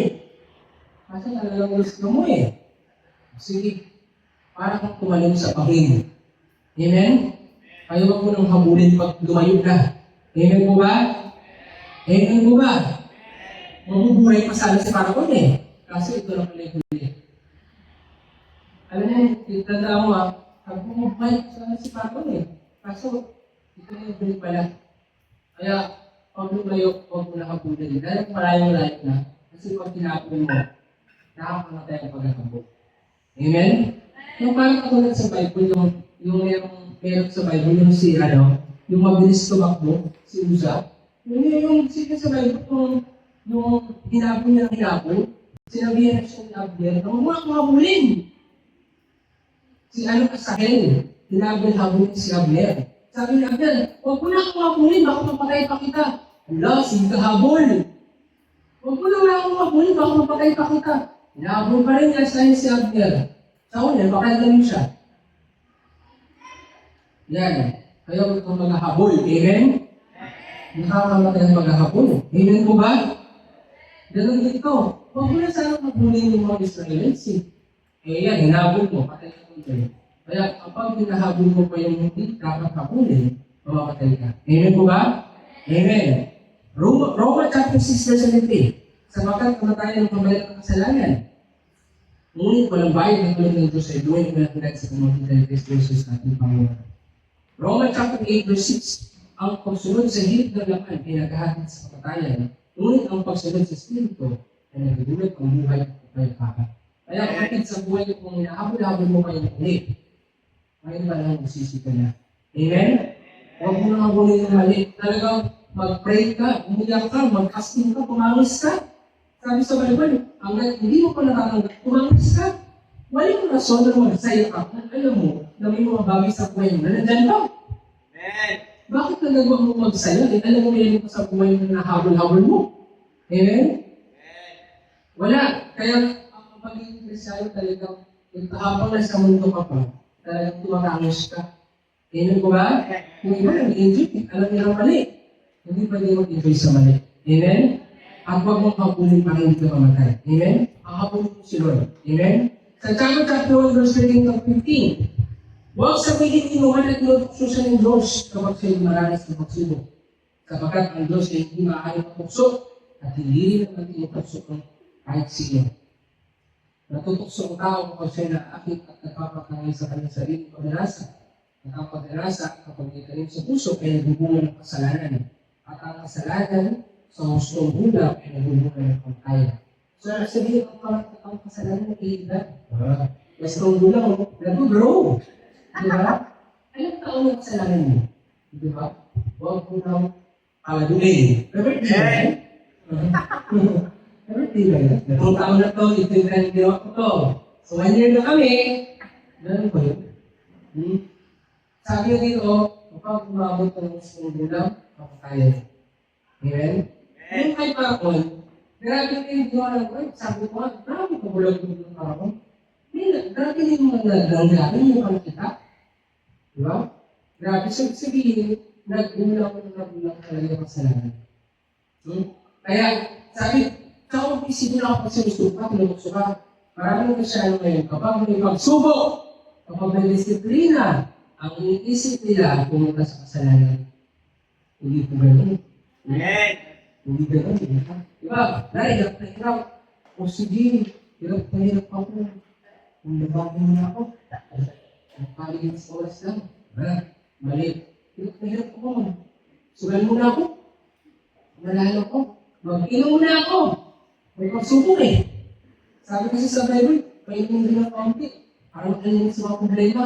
Kasi talagang gusto mo eh. Sige, para kang tumalong sa pangin. Amen? Kaya wag mo nang habulin pag lumayot na. Amen po ba? Amen po ba? Mabubuhay pa sana si Paragon eh. Kasi ito lang pala yung huli. Alam niyo, tanda mo pag mabubuhay pa sana si Paragon eh. Kaso, ito na yung huli pala. Kaya, pag lumayo, huwag mo na habulin. Dahil malayo-layo na. Kasi pag tinapon mo, nakakamatay ang pagkakabot. Amen? Yung parang katulad sa Bible, yung merong sa Bible, yung yung mabilis tumakbo, si Uza. Yung sige sa Bible, yung hinabol niya ng hinabol, sinabihan na siya ni Abner, huwag mo akong habulin. Si Asahel, hinabol si Abner. Sabi ni Abner, huwag mo na akong habulin, baka mapatay pa kita. Wala, sige habol. Huwag mo na akong mabuli, baka mapatay pa kita. Inaabol pa rin niya sa si Abner. Sa una, baka lang siya. Yan. Kaya huwag kang maghahabol. Amen? Nakakamatay ang maghahabol. Amen po ba? Ganun dito. Huwag mo na sana mabuli yung mga Israelites. Yan, hinabol mo. Patay ka mo dyan. Kaya kapag hinahabol mo pa yung hindi, dapat habulin, mamamatay ka. Amen po ba? Amen. Roma chapter 6 verse 17. Sapagkat kamatayan ng pambayad ng kasalanan. Ngunit walang bayad ng tulong ng Diyos sa ibuhay ng mga sa pamamagitan ng Kristo Jesus ating Panginoon. Roma chapter 8 verse 6. Ang pagsunod sa hilig ng laman ay naghahatid sa kamatayan. Ngunit ang pagsunod sa Espiritu ay nagdudulot ang buhay at kapayapaan. Kaya kapatid sa buhay kung hinahabol-habol mo kayo ng ulit, ngayon pa lang magsisi ka na. Amen? Huwag mo nang habulin ng mali. Talagang mag-pray ka, umiyak ka, mag-fasting ka, pumangis ka. Sabi sa Bible, hanggang hindi mo pa nakatanggap, pumangis ka. Walang rason na magsaya ka. Alam mo, na may mga bagay sa buhay mo na nandyan pa. Amen. Bakit nagagawa mo magsaya? Alam mo, mayroon pa sa buhay mo na nahabol-habol mo. Amen? Wala. Kaya, ang pagiging Kristiano talagang, habang nasa mundo ka pa, talagang tumatangos ka. Amen ko ba? Kung iba nag-enjoy, alam niyo lang mali. Hindi pa din mag-enjoy sa mali. Amen? At huwag mong habulin para hindi ka mamatay. Amen? Ang habulin mo si Lord. Amen? Sa Santiago chapter 1 verse 13 to 15. Huwag sabihin inuman at inutuksusan ng Diyos kapag siya'y maranas ng pagsubok. Sapagkat ang Diyos ay hindi maaaring matukso at hindi rin naman tinutukso ng kahit sino. Natutukso ang tao kapag siya'y naakit at nagpapakangay sa kanyang sariling pag-arasa. At ang pag-arasa kapag itanim sa puso ay nagbubunga ng kasalanan. At ang kasalanan sa hustong budak ay nagbubunga ng pagkaya. So, sabihin ang kasalanan ng iilan. Hustong budak, nag-grow. Diba? Alam taon yung kasalanan mo. Diba? Huwag mo nang paladuin. Everything ba yan? Everything ba yan? Itong taon na to, ito yung kanyang ginawa ko to. So, 1 year na kami. Ganun ko yun. Sabi na dito, kapag umabot ng hustong budak, kapag amen? Yung kay Parakon, grabe na yung ginawa ng Lord. Sabi ko, grabe ko bulag ng Parakon. Grabe na yung mga naglanggari yung mga kita. Diba? Grabe. So, sabihin, nag-ulang talaga yung kasalanan. Kaya, sabi, sa umpisi mo lang ako sinusuka, pinagsuka. Maraming Kristyano ngayon, kapag may pagsubok, kapag may disiplina, ang iniisip nila pumunta sa kasalanan. Hindi po ganun. Amen. Hindi ganun. Diba? Dahil hirap na hirap. O sige, hirap na hirap ako. Kung nabagay na ako, magpaligid sa oras lang. Mali. Hirap na hirap ako. Sugal muna ako. Malalo ko. Mag-inom muna ako. May pagsubok eh. Sabi kasi sa Bible, painom din ng kaunti. Para makalimutan sa mga problema.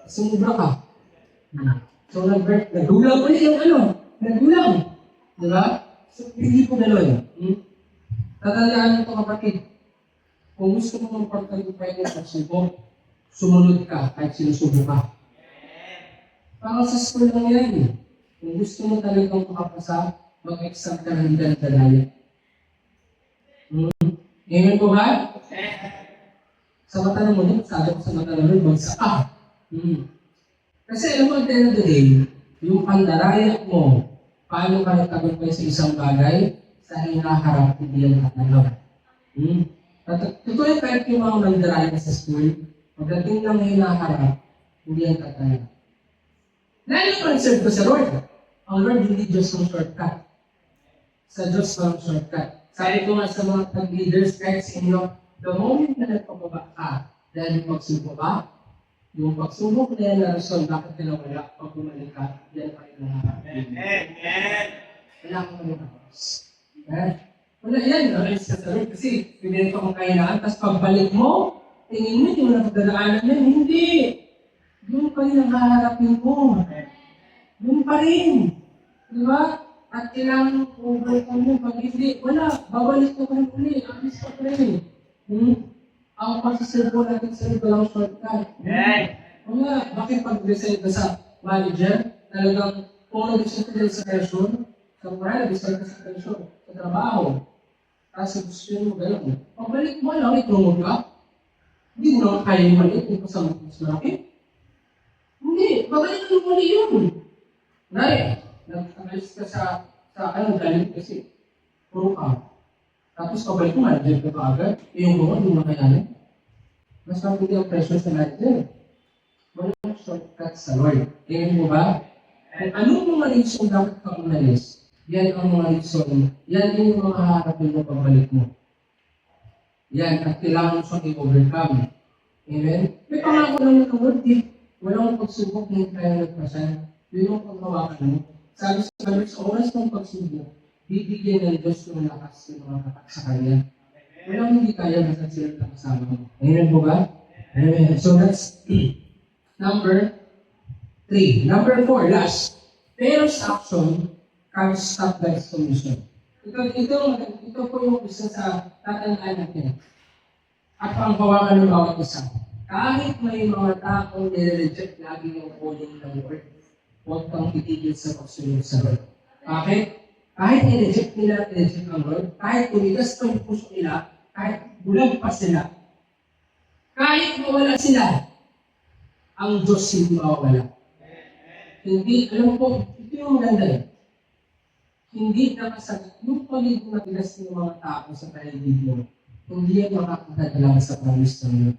Sumubra ka. So, nagdulang ulit yung ano. Nagdulang. Diba? So, hindi po gano'n. Tatandaan ito kapatid. Kung gusto mo magpagtagumpay ng pagsubok, sumunod ka kahit sinusubo ka. Parang sa school lang yan eh. Kung gusto mo talagang makapasa, mag-exam ka na hindi ka nagdadaya. Amen po ba? Sa mata ng mundo, sabi ko sa mata ng mundo, bagsak ka. Kasi alam mo, at the end of the day, yung pandaraya mo, paano ka nagtagumpay sa isang bagay, sa hinaharap, hindi yan katalaw. Totoo yung kahit yung mga mandaraya sa school, pagdating ng hinaharap, hindi yan katalaw. Lalo pa ko sa Lord. Ang Lord hindi Diyos ng shortcut. Sa Diyos ng shortcut. Sabi ko nga sa mga tag-leaders, kahit sa inyo, the moment na nagpapaba ka, dahil yung pagsubok ka, yung pagsubok na yan na rason, bakit ka wala pag bumalik ka, yan pa rin naharap. Amen. Wala kang manipapos. Wala yan, naris ka sa Lord. Kasi pinito kong kainaan, tapos pagbalik mo, tingin mo yung napagdadaanan yan, hindi. Yung pa rin ang haharapin mo. Yung pa rin. Diba? At kailangan overcome mo. Pag hindi, wala. Babalik ko kayo uli. Alis ka pa rin. Ang pagsaservo natin sa ito lang shortcut. Wala. Bakit pag-design ka sa manager, talagang kung nag-design ka sa person, sa mura, nag-design ka sa person. So sa trabaho. Kasi gusto mo gano'n. Pagbalik mo lang, itunod ka. Hindi mo naman kaya yung maliit, hindi pa sa mas malaki. Hindi, babalik mo muli yun. Dahil, nag-alis ka galing kasi, puro ka. Tapos pabalik mo, manager ka pa agad. Yung mga, hindi mo kailangan. Mas mabuti ang pressure sa manager. Walang shortcut sa Lord. Tingnan mo ba? Kung anong mga reason dapat ka umalis, yan ang mga reason, yan yung mga haharapin mo pagbalik mo. Yan, at kailangan mo siyang i-overcome. Amen? May pangako naman ng word, walang pagsubok na yung kaya nagpasan. Yun yung pagkawakan mo. Sabi sa Bible, sa oras ng pagsubok, bibigyan ng Diyos ng lakas ng mga katak sa kanya. Walang hindi kaya basta sila na kasama mo. Amen po ba? Amen. So that's number 3. Number 4, last. Pharaoh's action can stop God's commission. Ito po yung isa sa tatandaan natin. At pangkawakan ng bawat isa. Kahit may mga taong nire-reject lagi yung calling ng Lord, huwag kang titigil sa pagsunod sa Lord. Bakit? Kahit i-reject ang Lord, kahit tumigas pa yung puso nila, kahit bulag pa sila, kahit mawala sila, ang Diyos hindi mawawala. Hindi, alam po, ito yung maganda eh. Hindi nakasagot yung paligid na tigas ng mga tao sa paligid mo, hindi yan makakadala sa promise ng Lord.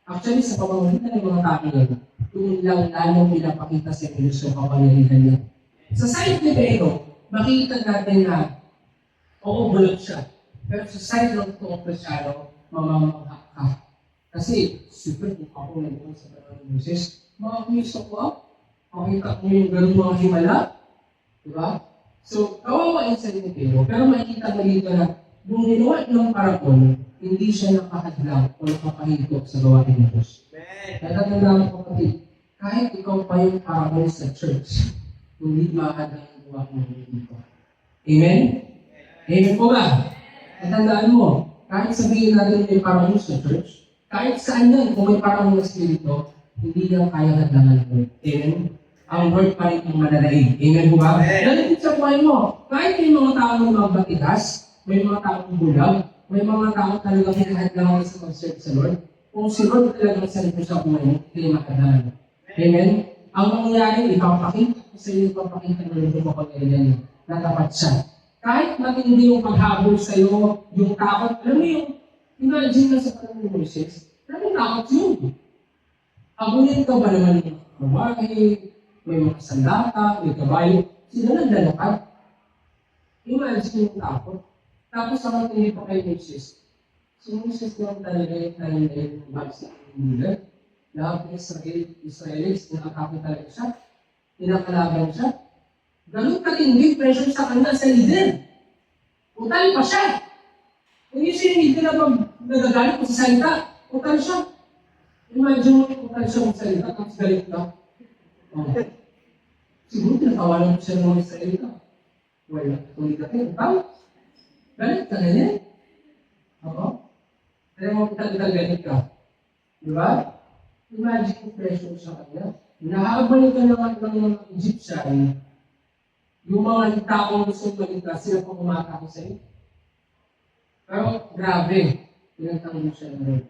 Actually, sa pamamagitan ng mga tao yun, doon lang lalong pinapakita sa Diyos yung kapangyarihan niya. Sa side ni Pedro, makikita natin na, oo, bulag siya. Pero sa side ng itong Kristyano, mamamangha ka. Kasi, super kung ako nag-uwan sa panahon ni Moses, mga kumiso ko, makita mo yung ganun mga himala. Diba? So, kawawa yung side ni Pedro. Pero makikita mo dito na, yung ginawa ng parapon, hindi siya nakahadlang o nakapahigop sa gawain ng Diyos. Natatandaan ko kapatid, kahit ikaw pa yung parapon sa church, hindi mahadlang ang gawain ng dito. Amen? Amen po ba? Natandaan mo, kahit sabihin natin may parapon sa church, kahit saan yan, kung may parapon na spirito, hindi yan kaya hadlangan ng Lord. Amen? Ang Lord pa rin ang mananaig. Amen po ba? Ganun sa buhay mo, kahit may mga taong magbatigas, may mga taong bulag, may mga taong talagang hinahadlangan sa pag-serve sa Lord. Kung si Lord talagang salito sa buhay mo, hindi makadaan. Amen? Ang mangyayari, ipapakita ko sa iyo, ipapakita ng Lord yung kapangyarihan niya, na dapat siya. Kahit matindi yung paghabol sa iyo, yung takot, alam mo yung, imagine na sa panahon ni Moses, alam mo takot yun. Habulin ka ba naman yung babae, may mga sandata, may kabayo, sila naglalakad. Imagine yung takot. Tapos ang tingin pa kay Moses, si Moses lang talaga yung tayo ng bagsa ng bulan. Lahat ng Israelis, nakakapit talaga siya. Pinakalaban siya. Ganun katindi pressure sa kanya sa leader. Utal pa siya. Kung yung sinigil na nagagalit ko sa salita, utal siya. Imagine mo, utal siya ng salita, tapos galit ka. Siguro tinatawalan ko siya ng mga salita. Wala, tuloy ka kayo. Utal? Galit ka ganyan? Oo. Kaya mo galit ka. Diba? Imagine kung pressure sa kanya. Hinahabal ka naman ng mga Egyptian, yung mga taong gusto maligtas, sila pong umatake sa iyo. Pero grabe, pinagtanggol siya ng Lord.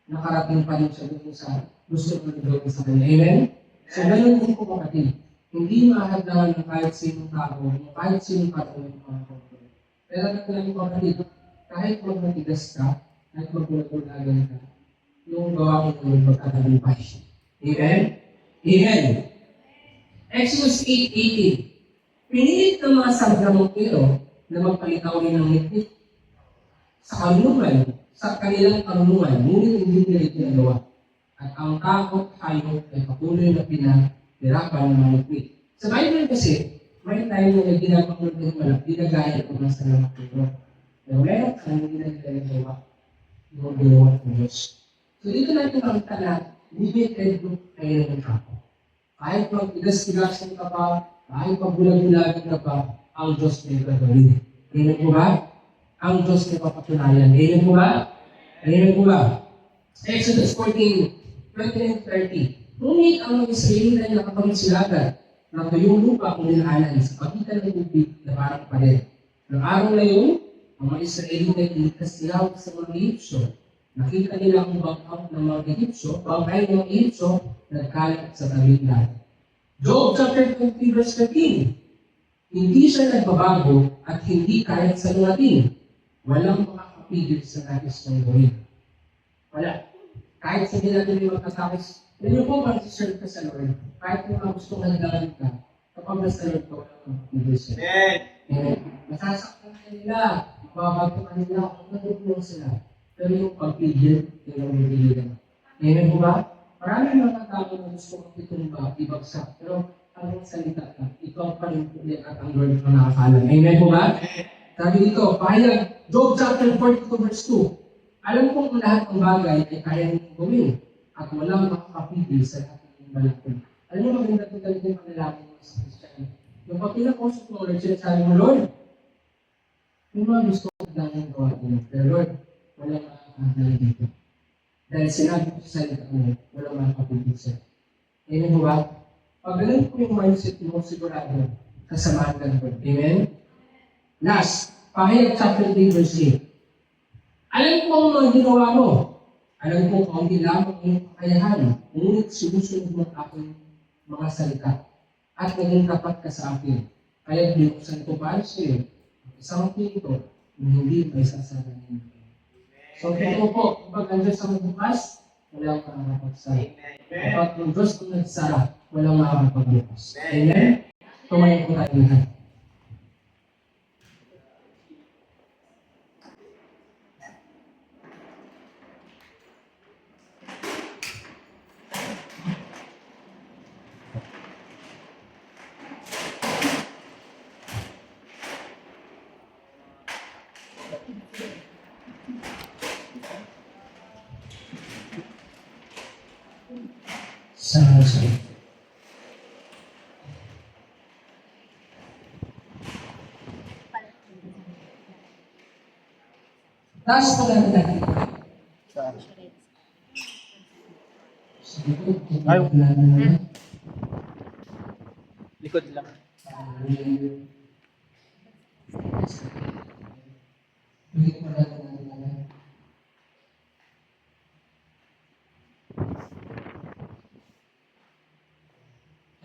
Nakarating pa rin siya dito sa gusto mo gawin sa kanya. Amen? So, ganun din po kapatid. Hindi mahadlangan ng kahit sinong tao, kahit sinong katulad ng mga kapatid. Pero natin ko kapatid, kahit magmatigas ka, kahit magbulag-bulagan ka, yung gawa ko ng magkatagumpay. Amen? Amen? Exodus 8:18. Pinilit ng mga sagramong Pero na magpalitaw rin ng ngiti sa kanunungan, sa kanilang kanunungan, ngunit hindi nila ito nagawa. At ang takot hayop ay patuloy na pinahirapan ng mga ngiti. Sa Bible kasi, may time na ginagawa ng malak, ginagaya ko ng salamat ito. Pero meron ka nang ginagawa yung ginawa ng Diyos. So dito natin makita na limited group kayo ng tao. Kahit mag-igas-igasan ka pa, kahit magbulag-bulagan ka pa, ang Diyos may gagawin. Amen po ba? Ang Diyos may papatunayan. Amen po ba? Amen po ba? Exodus 14:29-30. Ngunit ang mga Israelita ay nakapagsilagan na tuyong lupa kung nilaanan sa pagitan ng tubig na parang pader. Noong araw na yun, ang mga Israelita ay iligtas nila sa mga Egyptyo. Nakita nila ang bangkang ng mga Egyptyo, bangkay ng mga Egyptyo, nagkalat sa tabing dagat. Job chapter 20 verse 13. Hindi siya nagbabago at hindi kahit sa lumating. Walang makakapigil sa nais ng gawin. Wala. Kahit sabihin natin yung magkatapos, yun po mag-serve ka sa Lord. Kahit kung gusto kang nagawin ka, kapag nasa Lord ka, walang makakapigil sa Amen. masasaktan ka nila, mababato ka nila, kung natutulong sila. Pero yung pagpigil, yun ang mabigilan. Amen po ba? Maraming mga tao na gusto kong itumba, ibagsak. Pero ang salita ka, ikaw pa rin po at ang Lord ang nakakalam. Amen po ba? Sabi dito, pahayag, Job chapter 42 verse 2. Alam kong ang lahat ng bagay ay kaya niyong gawin at walang makakapigil sa lahat ng balakon. Alam mo, maganda po talaga yung panalangin mo sa Christian. Yung pag pinakausap mo, Lord, sinasabi mo, Lord, yung mga gusto ko lang gawa ko. Pero Lord, walang makakapigil dito. Dahil sinabi ko sa salita mo, walang makakapigil sa. Amen po ba? Pag ganun po yung mindset mo, sigurado, kasamahan ka na. Amen? Last, pahayag chapter 3 verse 8. Alam ko ang mga ginawa mo. Alam ko kung hindi lamang ang iyong kakayahan. Ngunit sinusunod mo ang aking mga salita. At naging tapat ka sa akin. Kaya binuksan ko para sa iyo ang isang pinto na hindi may sasaranin. So, ito po, kapag ang Diyos ang magbukas, walang makakapagsara. Kapag ang Diyos ang nagsara, walang makakapagbukas. Amen? Tumayo po tayo lahat. Sorry. Taas po natin natin. Ay. Likod lang.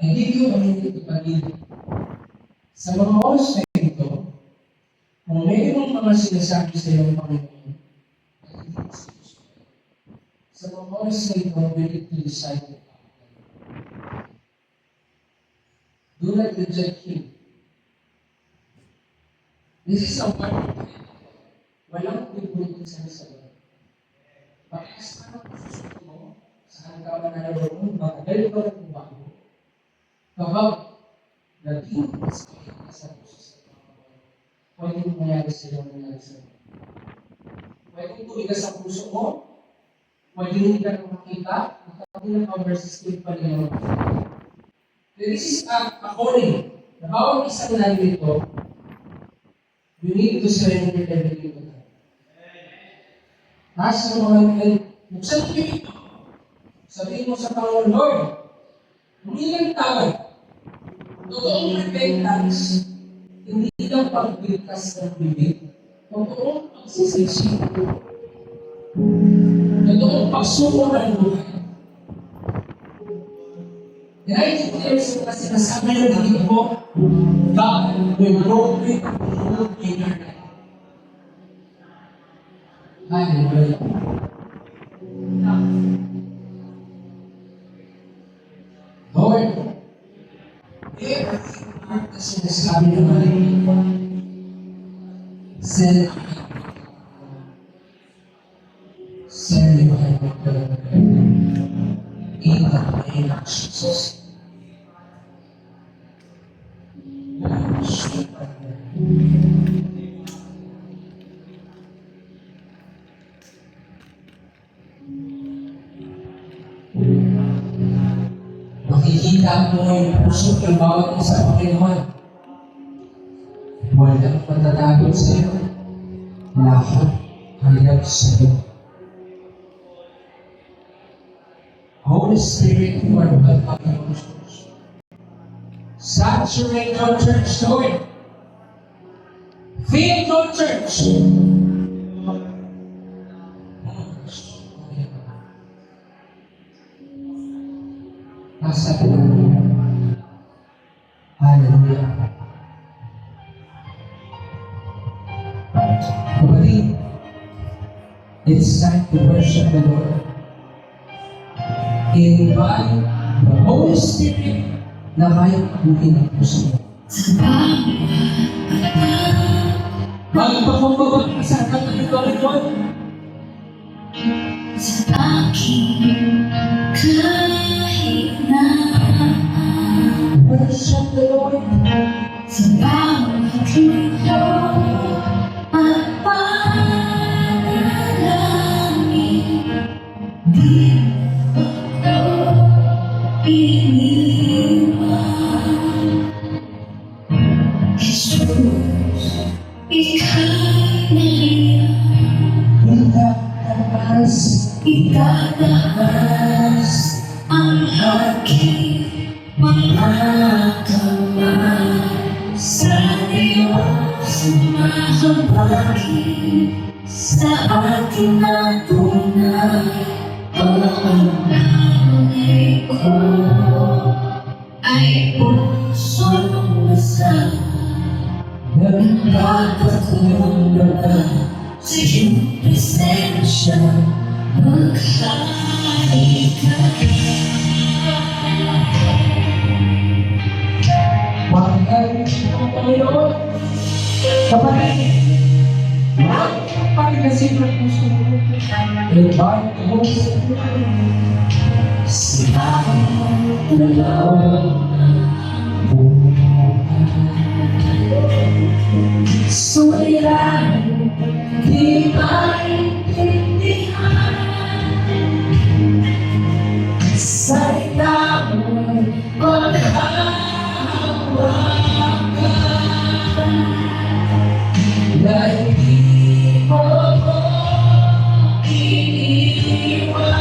I give you a minute to pag-ibig. Sa mga oras na ito, kung mayroong mga sinasabi sa iyo ng Panginoon, sa mga oras na ito, we need to decide to act. Do not reject Him. This is a wonderful thing. Walang pinulitin sa Lord. Pag-asa ka ng susunod mo, saan ka mananaroon, magagal ka ng bago. Kapag naging masakit ka sa puso sa Panginoon, pwede mo nangyari sa iyo nangyari sa iyo. Pwede tumigas ang puso mo, pwede hindi ka na makita, nakatabilang ka versus 2 pa rin. This is a calling. Na bawang isang namin ito, you need to surrender everything to God. Nasa mga buksan mo ito. Sabihin mo sa Panginoon, Lord, hindi lang tawag. Totoong repentance, hindi lang pagbigkas ng bibig. Totoong pagsisisi. Totoong pagsuko ng buhay. And I declare sa sinasabi ng dito po, God will grow with you in your life. Hallelujah. Lord, everything na sinasabi naman, send your help in the name of Jesus. Makikita mo yung puso ng bawat isa Panginoon. Walang patatago sa iyo. Lahat halap sa iyo. Holy Spirit, you are welcome in our church. Saturate our church, Lord. Faith no church. Nasa Hallelujah. Hallelujah. Kapatid, it's time to worship the Lord. Invite the Holy Spirit na kayang abutin ang puso mo. Magpakumbaba ka sa harapan ng Panginoon. Sa aking kahinaan, Worship the Lord. sa bawat linggo at panalangin, di ako iniwan. Jesus, ika'y nariyan, itataas ang aking mga kamay sa Diyos, mahabagi sa ating natunay. Ang nanay ko ay pusong masal, nagpapakumbaba sa iyong presensya, maghari ka. Mahal ang Panginoon. Kapatid, magpapaligasin ang puso mo. Invite the Holy Spirit. Sa dalawang suliranin, di maintindihan. Salita mo'y maghahawakan, na hindi mo ko iniwan.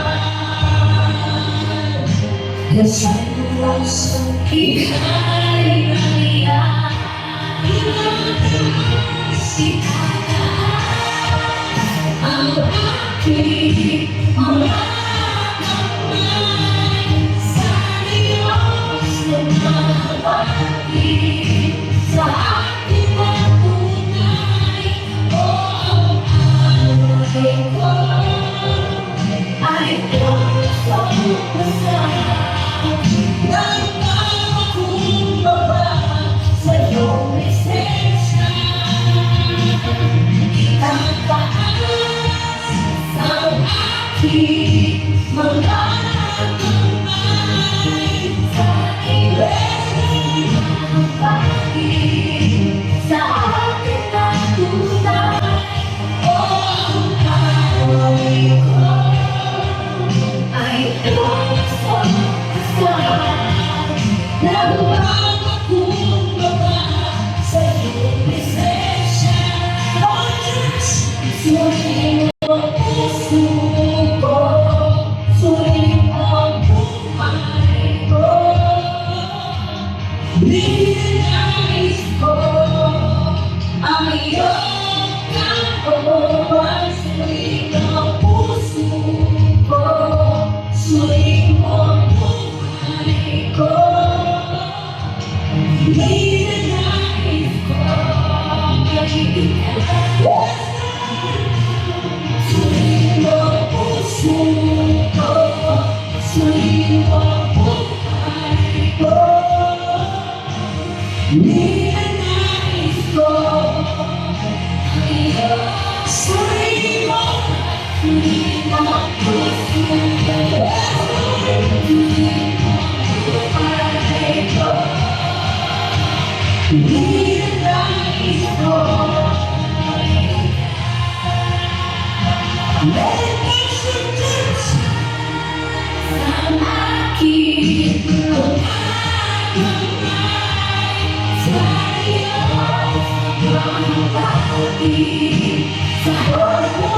Jesus, ika'y nariyan, ang aking mga kamay sa Diyos na mahabagi sa aking natunay. Oh, ang alay ko ay pusong masal, nagpapakumbaba sa iyong presensya. Itataas ang aking mga kamay sa Iglesia, mahabagi sa aking natunay. Oh, ang alay ko ay pusong masal, nagpapakumbaba sa iyong presensya. Oh, Diyos, suriin mo ang puso ko, suriin mo ang buhay ko. Ninanais ko ang iyong kalooban, suriin mo ang puso ko, suriin mo ang buhay ko. Ninanais ko ang iyong suriin mo ang puso ko, suriin mo ang buhay ko. Ninanais ko ang iyong suriin mo ang puso ko, suriin mo ang buhay ko. Ninanais ko. Let it worship Diyos sa aking kamay sa Diyos, mahabagi sa Diyos na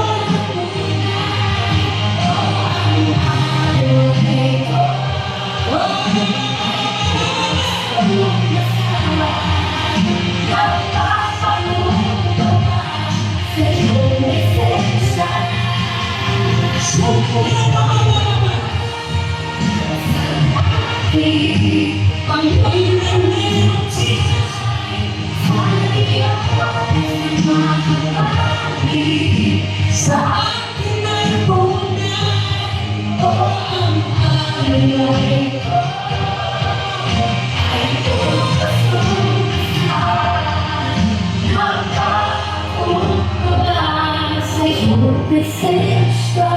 tunay. Oh, ang alay ko, pusong masal, nagpapakumbaba Sa akin ay tunay, o ang alay ko ay tututunan. Magpapunta sa iyong presensya,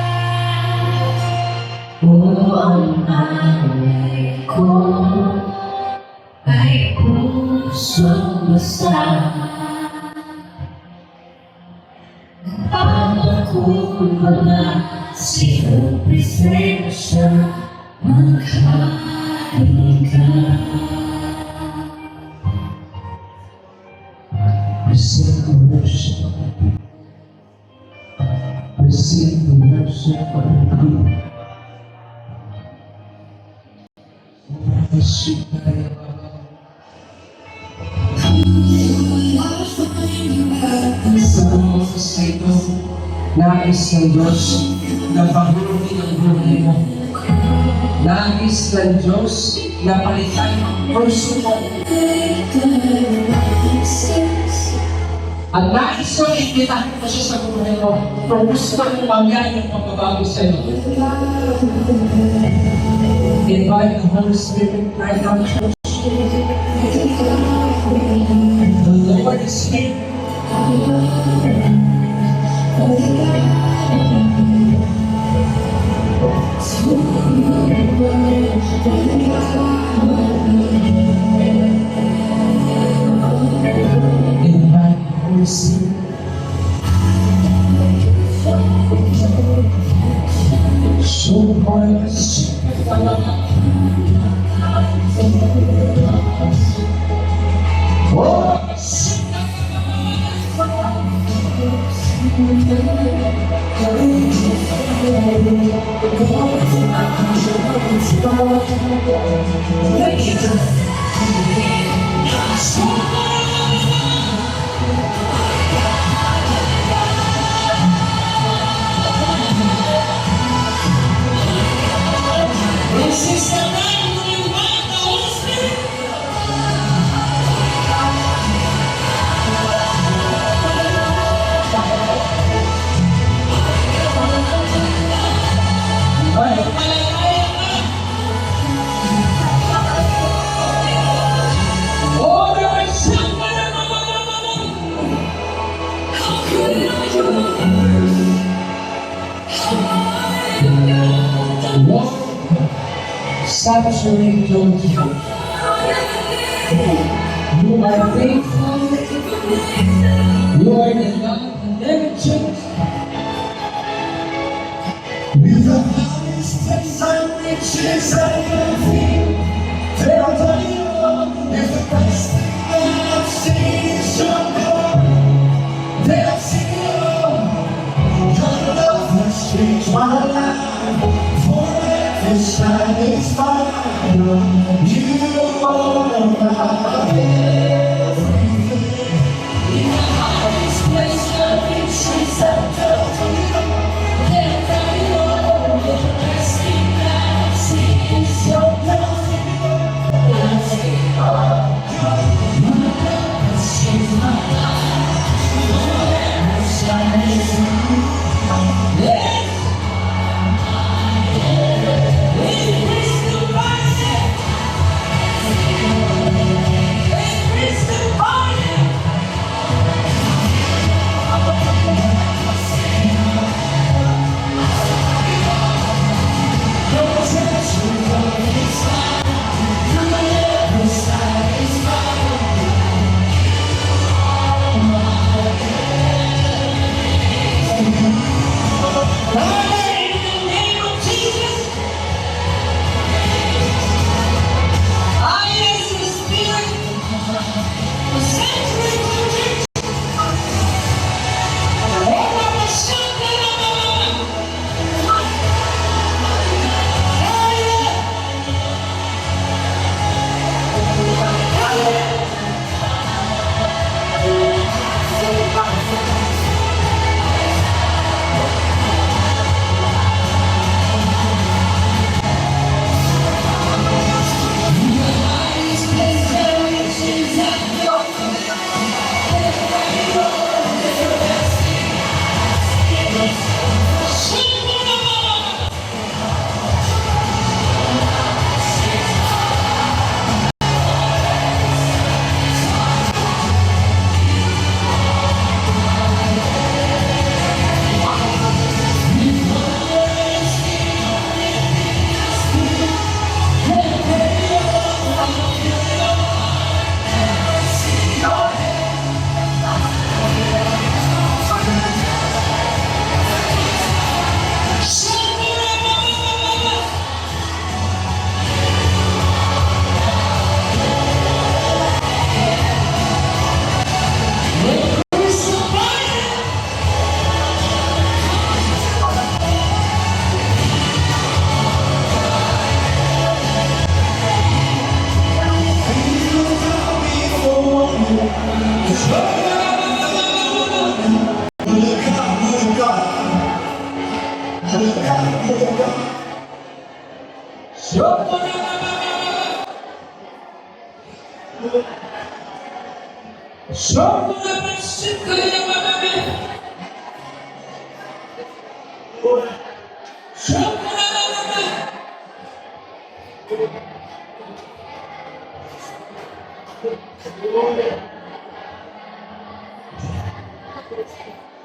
o ang alay ko ay pusong basa. Pagkukulang sa iyong presensya, maghari ka. Receive the worship. Receive the worship of the people. Worship the sa ito, nais ng Diyos na pahuli ang buhay mo. Nais ng Diyos na palitan ang puso mo. At nais ko, imbitahin mo siya sa buhay mo. Kung gusto mo mangyari ang pagbabago sa iyo. Invite the Holy Spirit right now, church. The Lord is here. Invite the Holy Spirit. So much. Oh, This is the night when you want the Holy Spirit. oh, there is someone. How good are you? Walk, saturate your life. You are faithful. You are the God who never changes. With the highest praise and riches at your feet, there are plenty of if the best thing that I've seen is your glory. They have seen your love has changed my life. Forever shining fire, you are my This place of riches and plenty. There are the best thing that I've seen is your glory. I've seen your love has changed my life. Forever shining fire. This is the rising. This is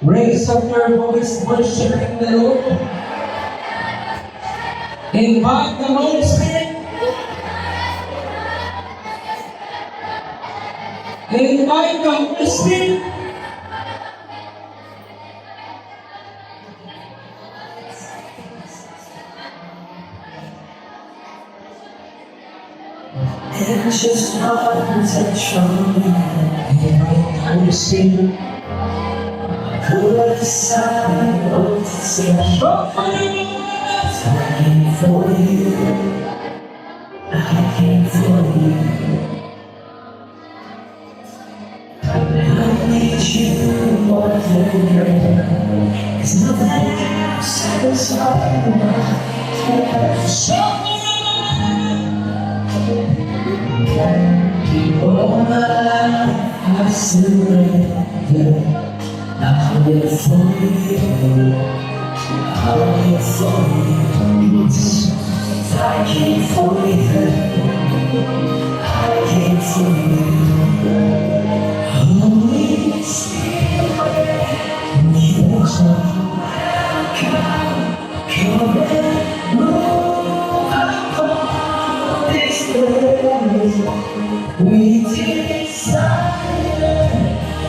Raise up your voice, worshiping the Lord. Invite the Holy Spirit. Invite the Holy Spirit. It's just not intentional. Invite the Holy Spirit. Put aside all the sin. I came for you. I came for you. I need you more than ever. 'Cause nothing else satisfies my soul. All my life I surrender. I'll live for you. I'll live for you. I came for you. I came for you. Holy Spirit, you are come and move upon this place. We desire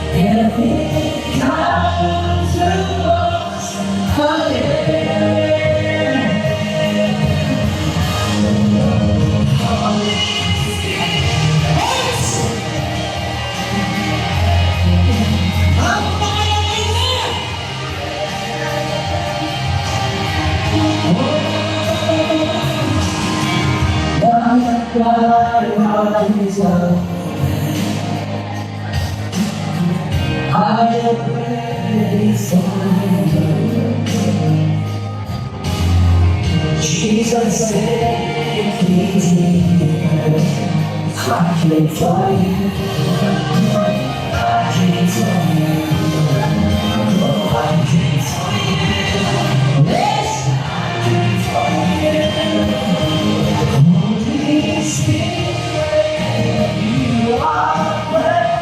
and it comes to us. I am ready for you. Jesus said, please me. I came for you. I came for you. Oh, I came for you. Yes, I came for you. Holy Spirit, you are welcome.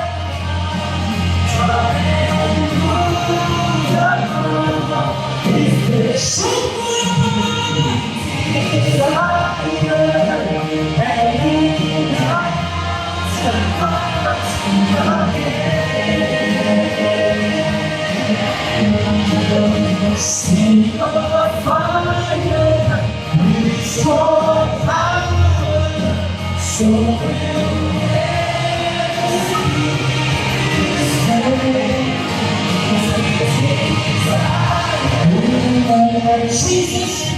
Sing of fire, restore power, so Jesus.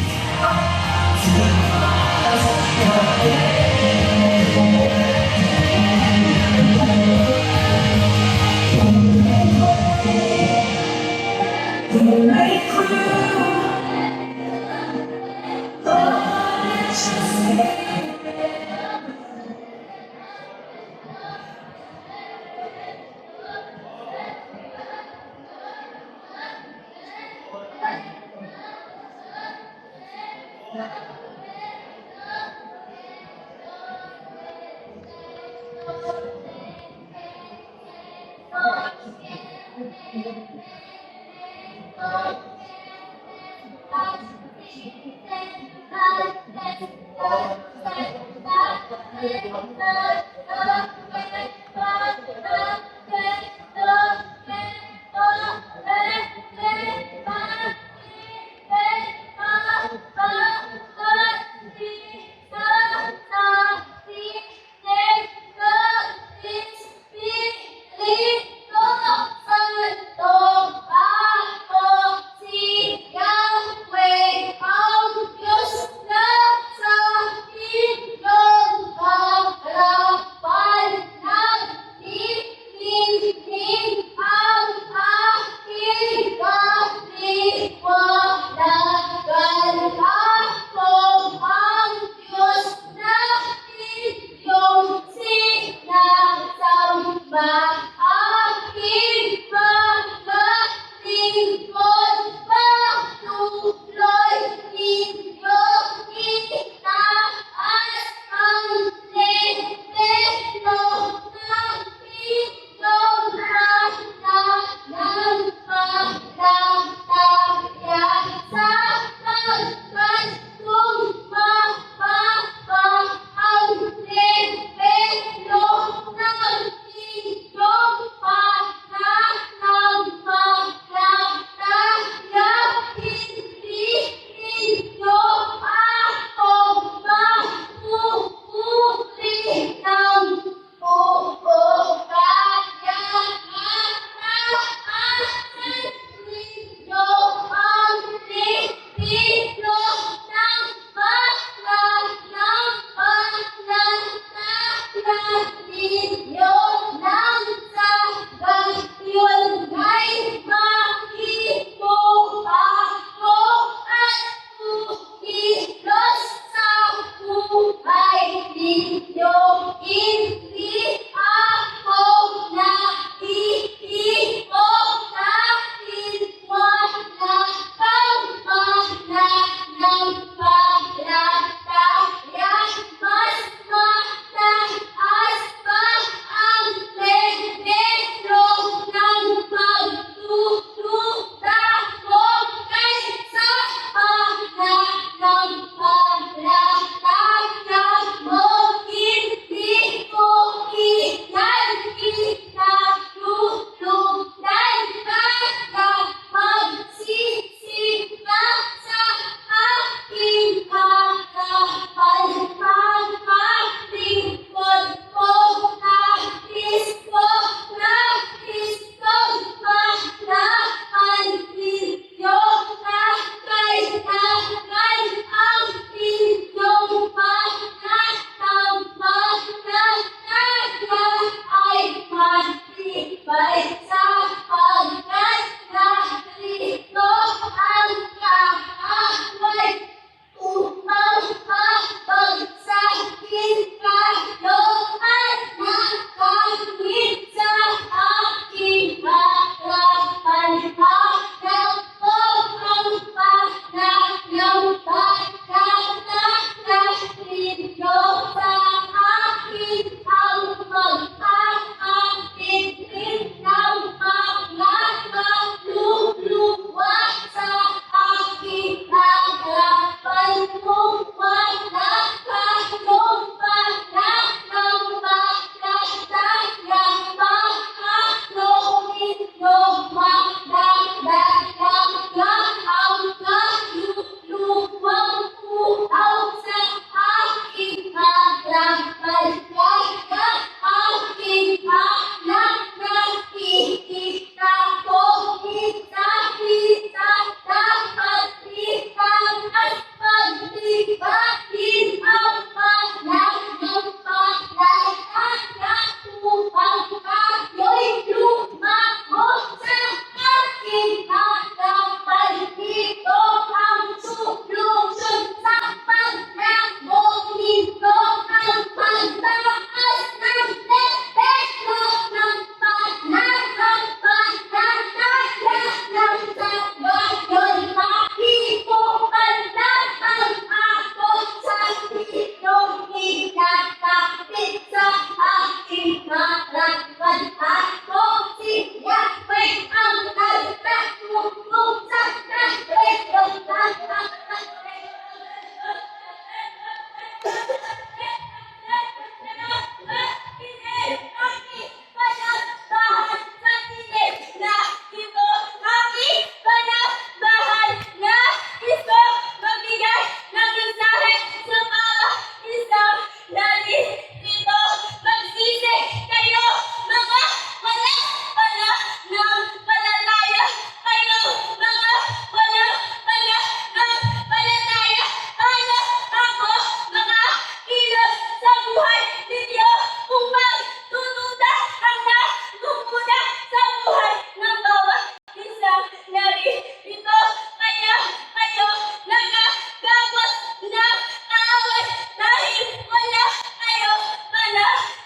narito. Kaya kayo nagagapos ng away dahil wala kayo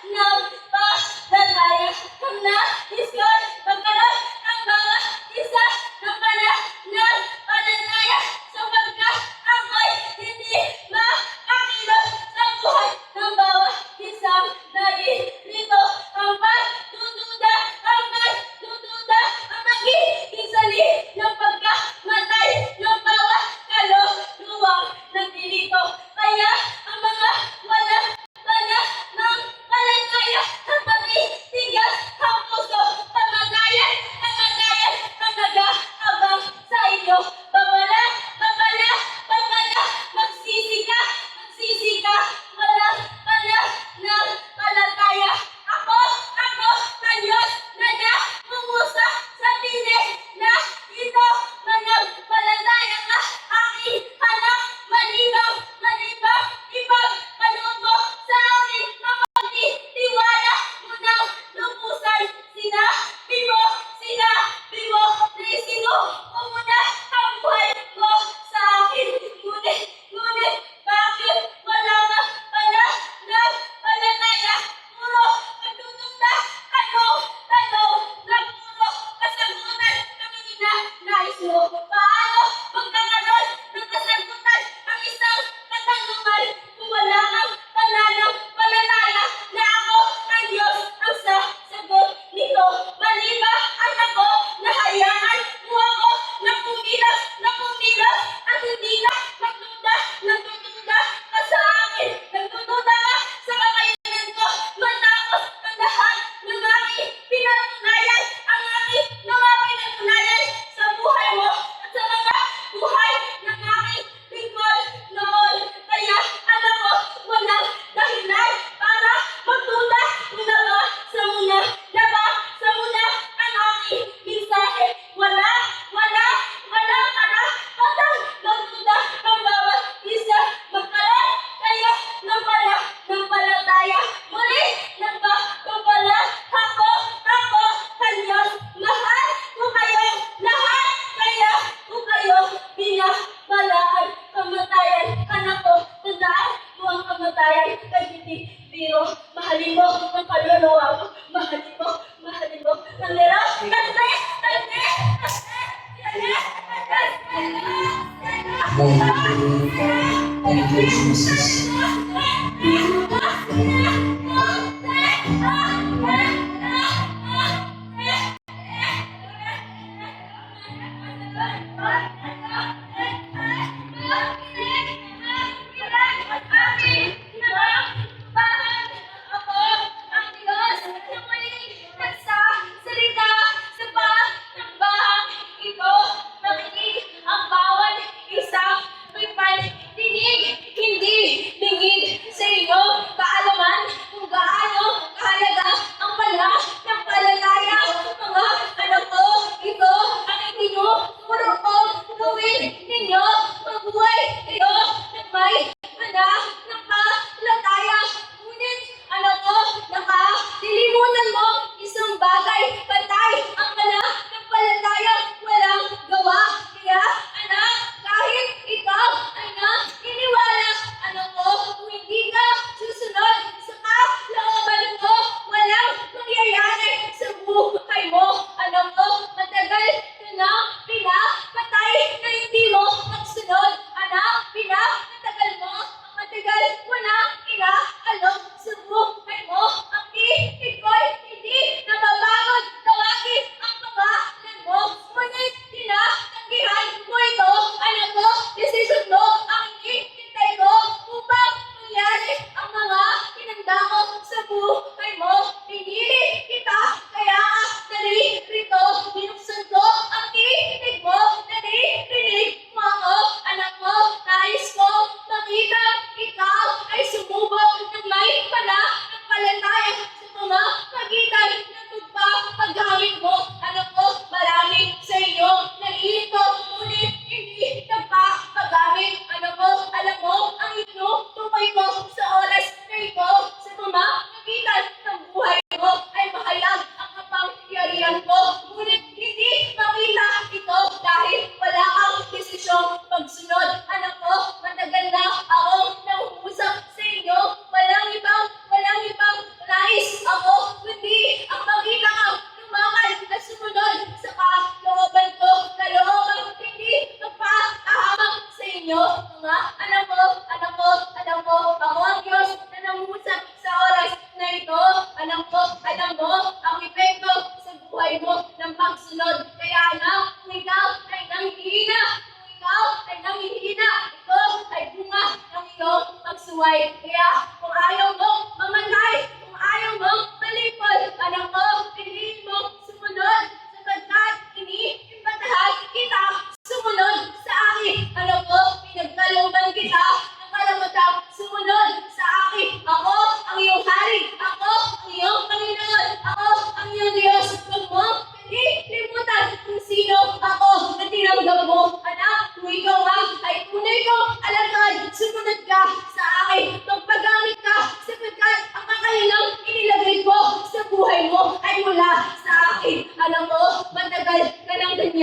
ng palataya. Ang nais ko'y magkaroon ang bawat isa ng palataya sapagkat ako'y hindi makakilot sa buhay ng bawat isang narito. Ang pagdududa ang magiging sanhi ng pagkamatay ng bawat kaluluwang nandito. Kaya ang mga walang ng palataya ang matitigas ang puso. Kamatayan ang nag-aabang sa inyo. Babala, magsisi ka, walang ng palataya. Ako, na Diyos na namumusa sa tinig na ito, managpalataya ka, aking anak, malibang, ipagpaluto sa akin ang pagtitiwala mo ng lubusan. Sinabi mo, Trisino, umuna ang buhay mo sa akin. Ngunit, bakit wala ka ng palataya? Puro pagdudugda, tanong na puro kasagutan ang nais mo. Paano magkakaroon ng kasagutan ang isang katanungan kung wala kang pananampalataya na ako ang Diyos ang sasagot nito? Mali ba ang ako na hayaan mo ako na kumilos at hindi na nagdududa ka sa akin? Nagdududa ka sa kakayanan ko matapos ang lahat ng aking pinatunayan, ang aking mga pinatunayan sa buhay mo at sa mga buhay ng aking lingkod noon. Kaya alam ko, walang dahilan para magduda. Nabasa mo na ang aking mensahe. Wala karapatang magduda ang bawat isa. Magkaroon kayo ng palataya. Muli, nagpapapala ako sa Diyos. Mahal ko kayong lahat, kaya ko kayo binabalaan. Kamatayan, anak ko, tandaan mo ang kamatayan ay hindi biro. Mahalin mo ang kaluluwa mo. Mahalin mo ang lero. Thank you, Jesus. Hindi lingid sa inyo kaalaman kung gaano kahalaga ang ng palataya. Mga anak ko, ito ang itinuturo ko gawin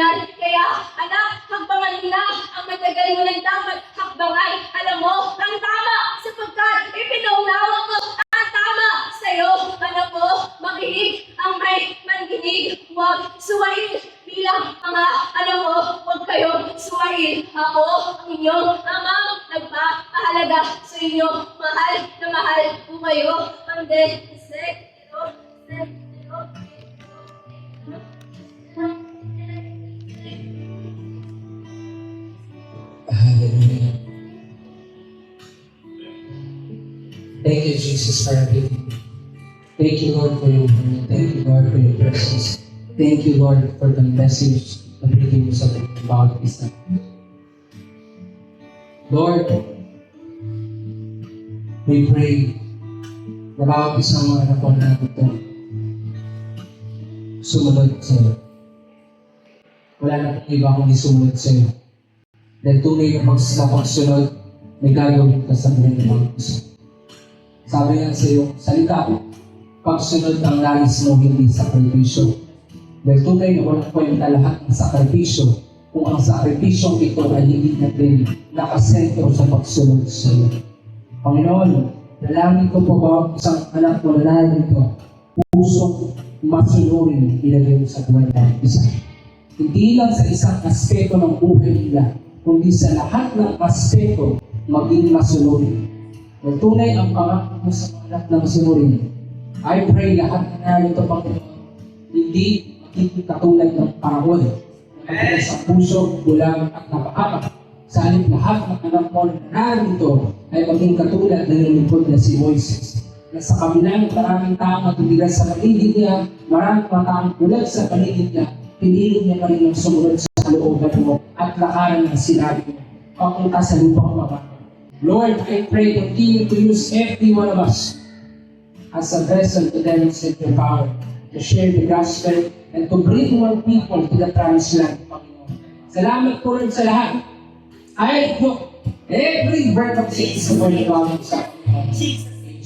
yan. Kaya, anak, hakbangan mo na ang matagal mo lang dapat hakbangan. Alam mo, ang tama, sapagkat ipinaunawa ko ang tama sa'yo. Anak ko, makinig ang may mandinig. Huwag suwain bilang ama. Alam mo, huwag kayong suwain. Ako, ang inyong amang nagpapahalaga sa inyo. Mahal na mahal ko kayo. Pande, Hallelujah. Thank you, Jesus, for everything. Thank you, Lord, for your word. Thank you, Lord, for your presence. Thank you, Lord, for the message na binigay mo sa atin about this time. Lord, we pray na bawat isang mga anak ko na ito sumunod sa iyo. Wala na kong iba kundi sumunod sa iyo. Dahil tunay na pagsunod, may gagawin ka sa buhay ng mga puso. Sabi nga sa iyong salita, pagsunod ang nais mo, hindi sakripisyo. Dahil tunay na walang kwenta lahat ng sakripisyo kung ang sakripisyong ito ay hindi natin nakasentro sa pagsunod sa iyo. Panginoon, dalangin ko po bawat isang anak mo na narito, pusong masunurin ilagay mo sa buhay ng isa. Hindi lang sa isang aspeto ng buhay nila, kundi sa lahat ng aspeto maging masunurin. Kung tunay ang pangako mo sa mga anak na masunurin, I pray lahat na narito, Panginoon, hindi magiging katulad ng parahon na sa puso, bulang at napakama. Sa halip lahat ng anak mo na narito ay maging katulad ng lingkod na si Moises. Na sa kabilang maraming taong matubigan sa paligid niya, maraming taong bulag sa paligid niya, pinili niya pa rin ang sumunod sa kalooban mo at lakaran ng sinabi mo, papunta sa lupang mababaw. Lord, I pray continue to use every one of us as a vessel to demonstrate your power, to share the gospel, and to bring more people to the promised land, Panginoon. Salamat po Lord sa lahat. I hope every word of Jesus for the promise sa Panginoon.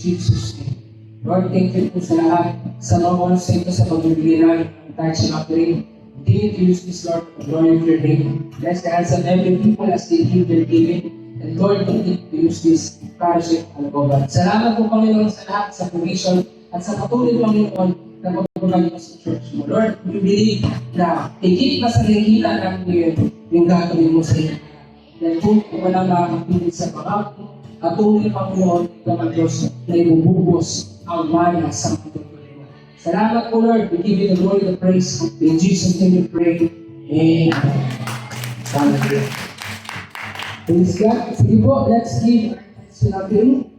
Jesus' name. Lord, thank you po sa lahat sa mga oras sa ito sa pagbibigay namin ng tayo sa offering. Continue to use this, Lord, for the glory of your name. Bless the hands of every people as they give their giving. And Lord, continue to use this fellowship and God. Salamat po, Panginoon, sa lahat, sa provision, at sa patuloy, Panginoon, na pagpapagay mo sa church mo. Lord, we believe na higit pa sa nangihila namin ngayon yung gagawin mo sa iyo. Dahil kung walang makakapilit sa pangako, at tunay, Panginoon, ikaw ang Diyos na ibububos ang mana sa mga tuloy. Salamat po, Lord. We give you the glory, the praise. In Jesus' name we pray. Amen. Hallelujah. Praise God. Sige po, let's give to natin.